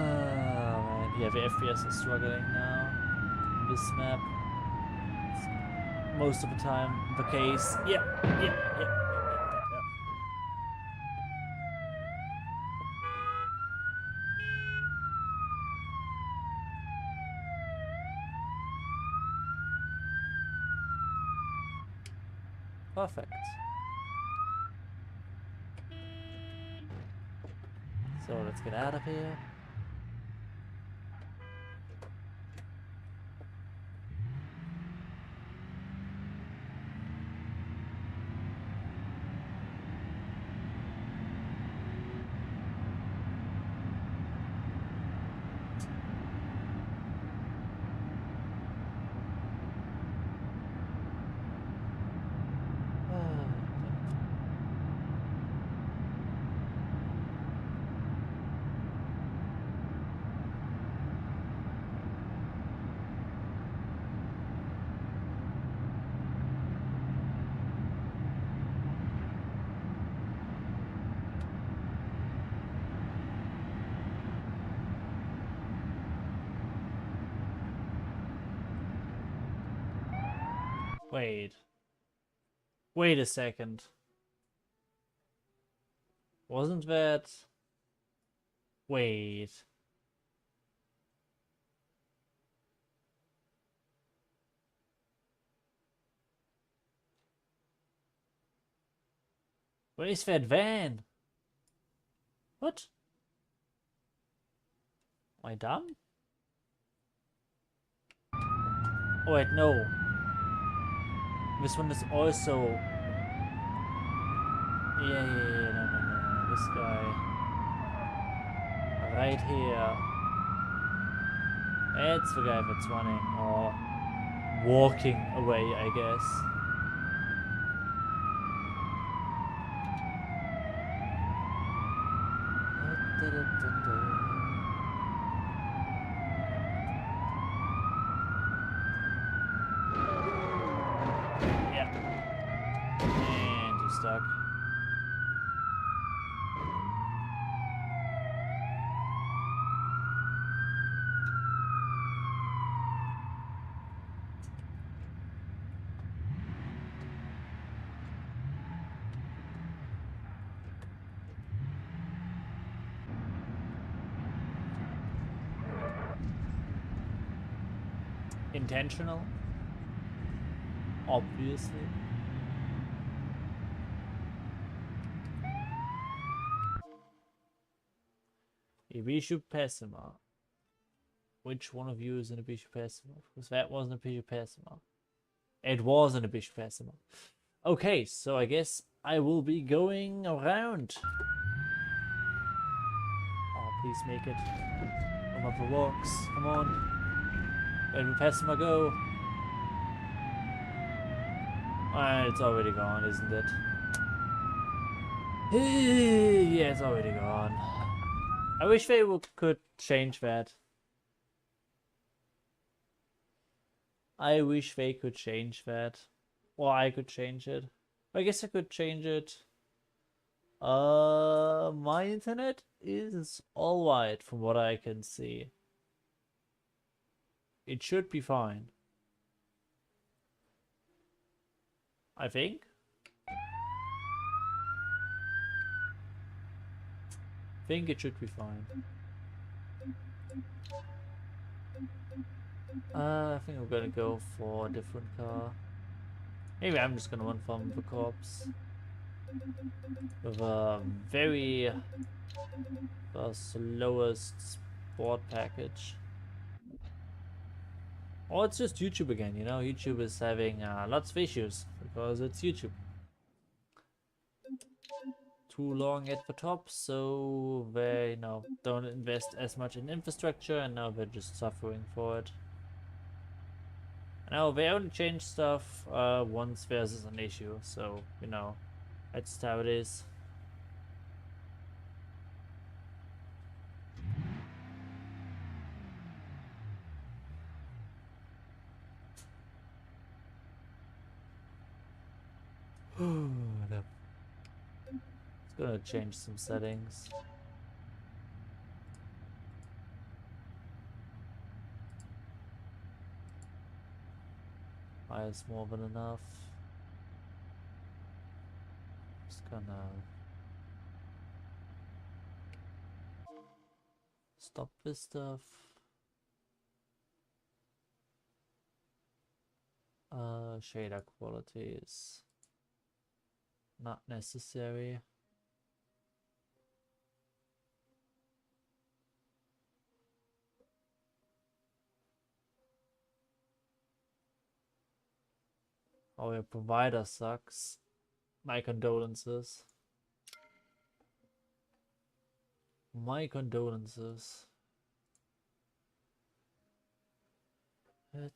man, yeah, the FPS is struggling now. This map. It's most of the time the case. Yeah. Perfect. So let's get out of here. Wait a second. Wasn't that... Wait. Where is that van? What? Am I dumb? Oh wait, no. This one is also... Yeah, no. This guy. Right here. It's the guy that's running or walking away, I guess. Yeah. And he's stuck. Intentional, obviously. Ibishu Pessima. Which one of you is an Ibishu Pessima? Because that wasn't a Ibishu Pessima. It was an Ibishu Pessima. Okay, so I guess I will be going around. Oh, please make it. Come up the walks. Come on. Where did Pessima go? It's already gone, isn't it? Yeah, it's already gone. I wish they could change that. I wish they could change that. Or I could change it. I guess I could change it. My internet is alright from what I can see. It should be fine. I think. It should be fine. I think I'm gonna go for a different car. Maybe I'm just gonna run from the corpse. With a very the slowest sport package. Or it's just YouTube again, you know? YouTube is having lots of issues because it's YouTube. Too long at the top, so they, you know, don't invest as much in infrastructure, and now they're just suffering for it. Now they only change stuff once there's an issue, so you know, that's how it is. No. It's gonna change some settings. Is more than enough. Just gonna stop this stuff. Shader quality is not necessary. Oh, your provider sucks. My condolences. My condolences. Let's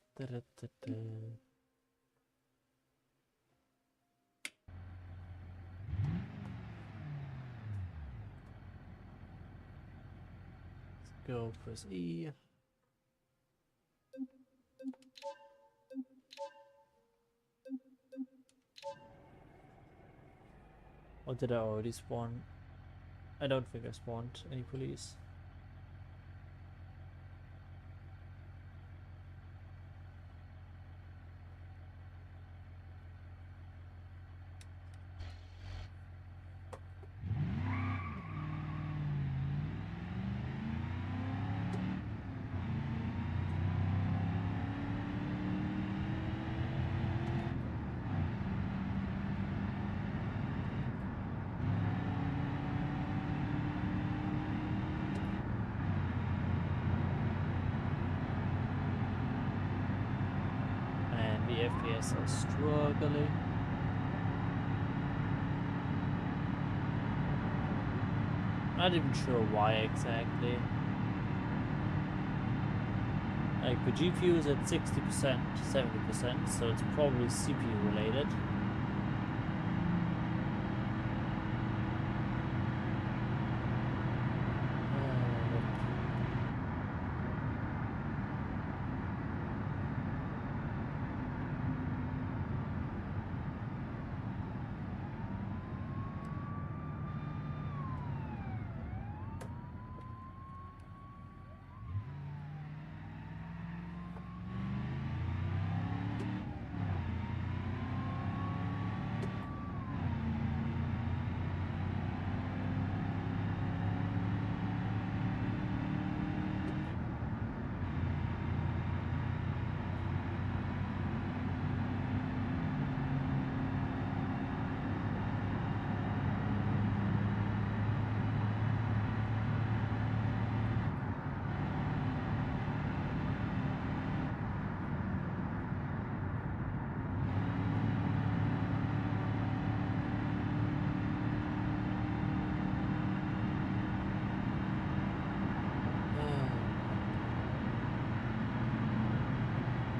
go, press E. Or did I already spawn? I don't think I spawned any police. FPS are struggling. Not even sure why exactly. Like the GPU is at 60%, 70%, so it's probably CPU related.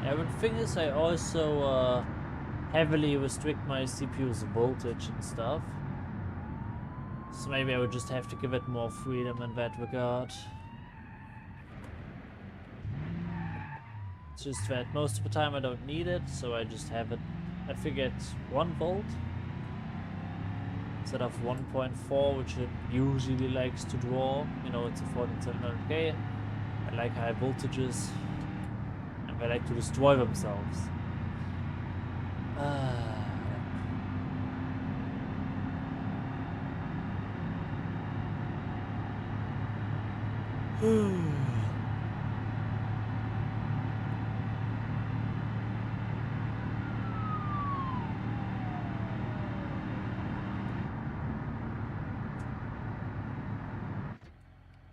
Yeah, but the thing is, I also heavily restrict my CPU's voltage and stuff. So maybe I would just have to give it more freedom in that regard. It's just that most of the time I don't need it, so I just have it, I figure it's 1 volt instead of 1.4, which it usually likes to draw. You know, it's a 14700K. I like high voltages, and they like to destroy themselves.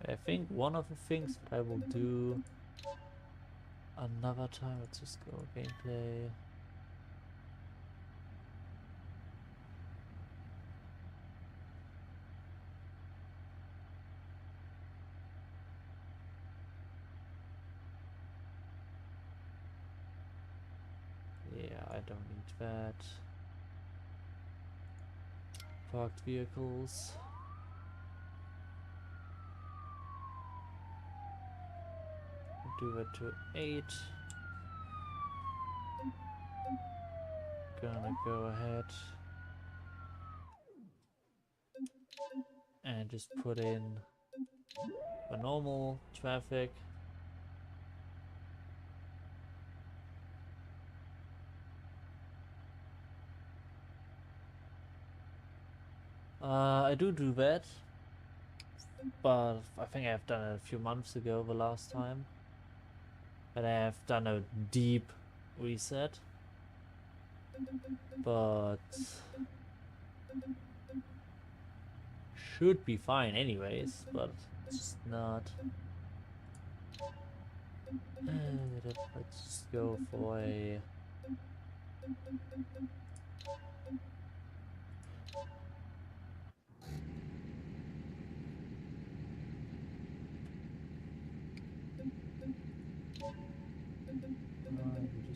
I think one of the things that I will do another time, let's just go gameplay. Yeah, I don't need that. Parked vehicles. Do that to 8. Gonna go ahead and just put in the normal traffic. I do that, but I think I've done it a few months ago the last time. And I have done a deep reset, but should be fine anyways, but it's just not. Let's just go for a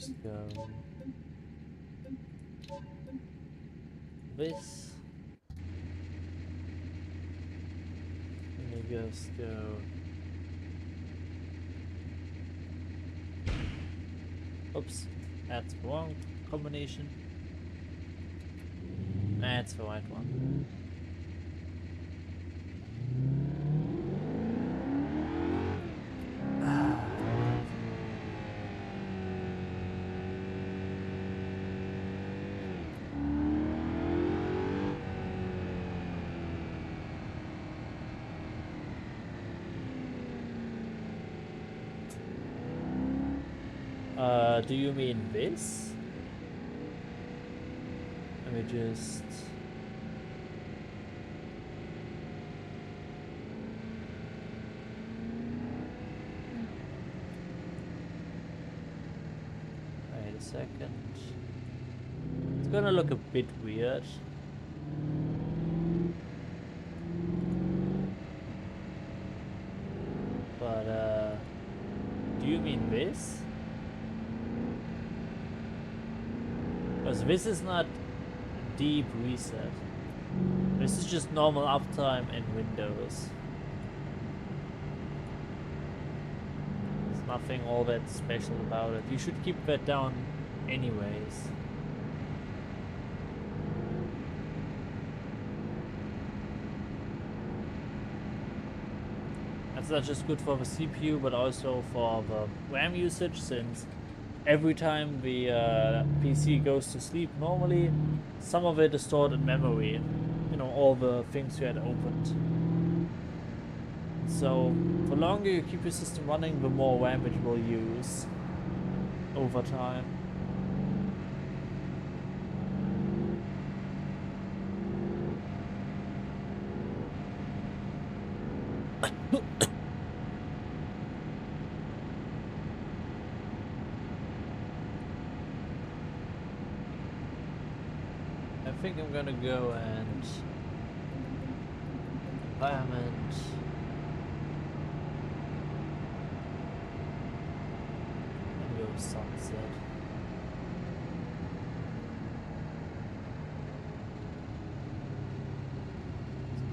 just go this. Let me just go. Oops, that's the wrong combination. That's the right one. Do you mean this? Let me just... Wait a second. It's gonna look a bit weird. But, do you mean this? Because this is not deep reset. This is just normal uptime in Windows. There's nothing all that special about it. You should keep that down anyways. That's not just good for the CPU, but also for the RAM usage, since every time the PC goes to sleep normally, some of it is stored in memory. You know, all the things you had opened. So, the longer you keep your system running, the more RAM it will use over time. I think I'm gonna go and environment. And go sunset.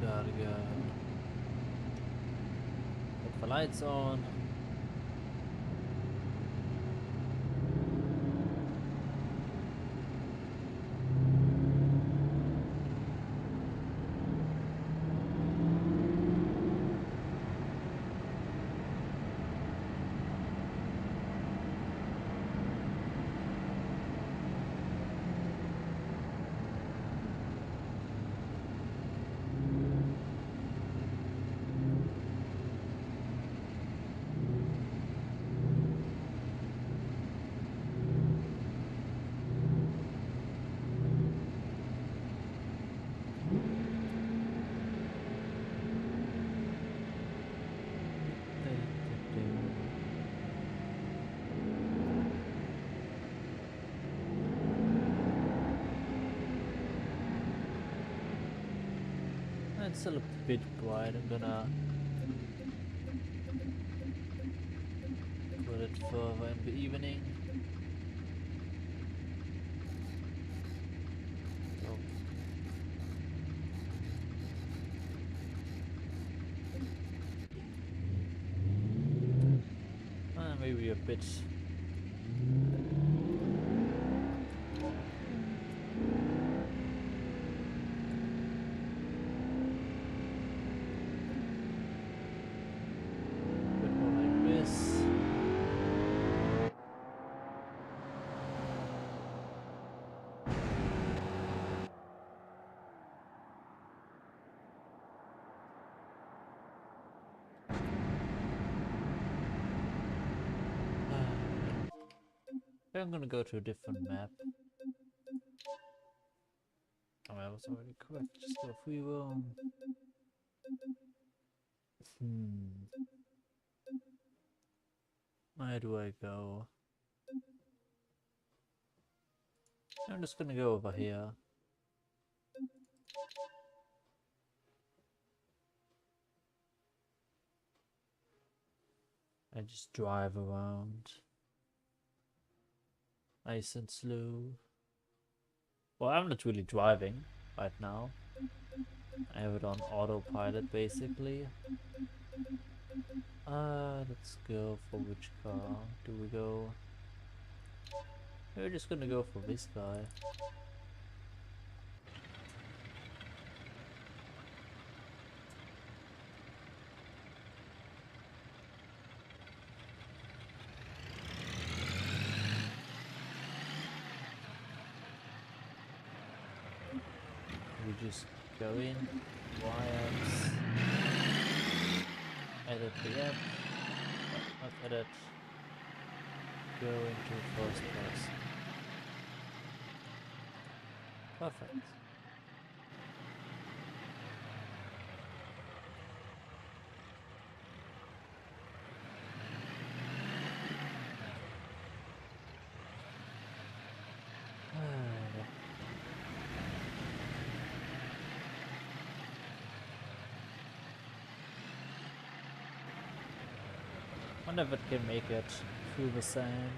Gotta go. Put the lights on. It's still a bit bright. I'm gonna put it further in the evening. So. Maybe a bit. I'm gonna go to a different map. Oh, I was already correct. Just go free roam. Where do I go? I'm just gonna go over here. I just drive around. Nice and slow. Well, I'm not really driving right now. I have it on autopilot basically. Let's go for which car? Do we go? We're just gonna go for this guy. We just go in, wires, edit the app, not edit, go into first person. Perfect. Wonder if it can make it through the sand.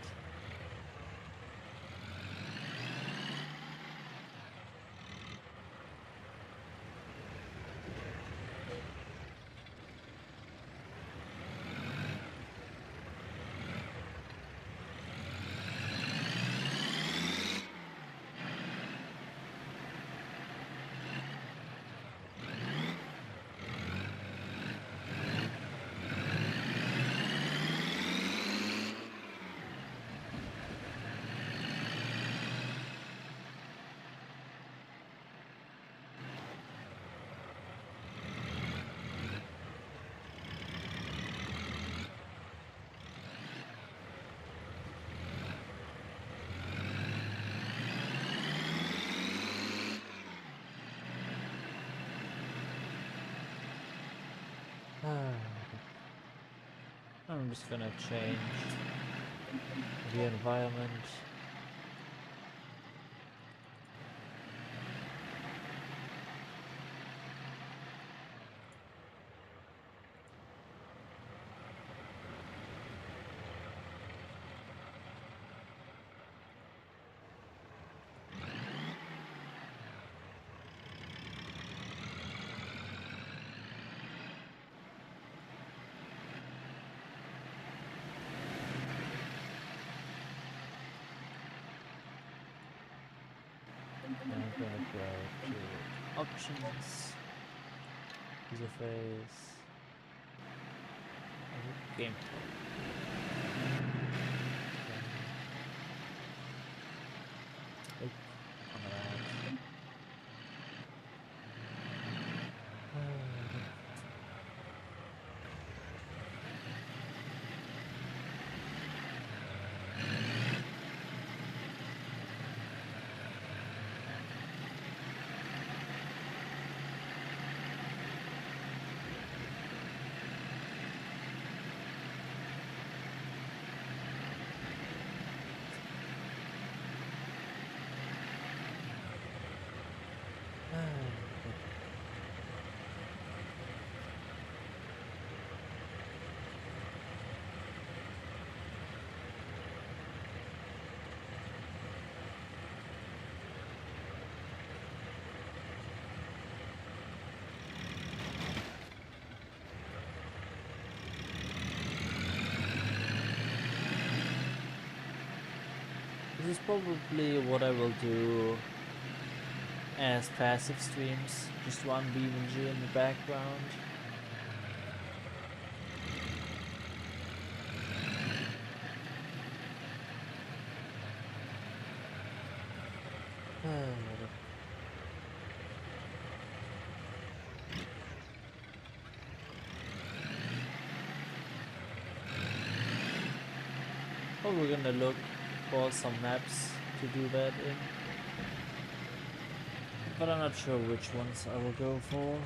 I'm just gonna change the environment. I'm gonna go to options, user face, gameplay. Oh, come on. This is probably what I will do as passive streams, just one BeamNG in the background. Oh, we're gonna look for some maps to do that in, but I'm not sure which ones I will go for.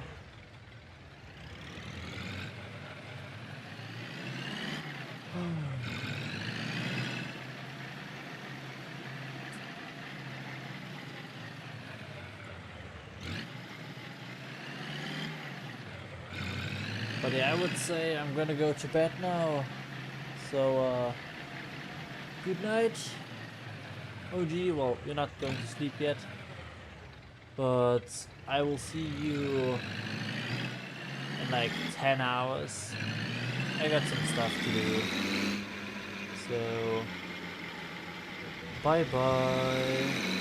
But yeah, I would say I'm gonna go to bed now. So, good night. OG, well, you're not going to sleep yet. But I will see you in like 10 hours. I got some stuff to do. So, bye bye.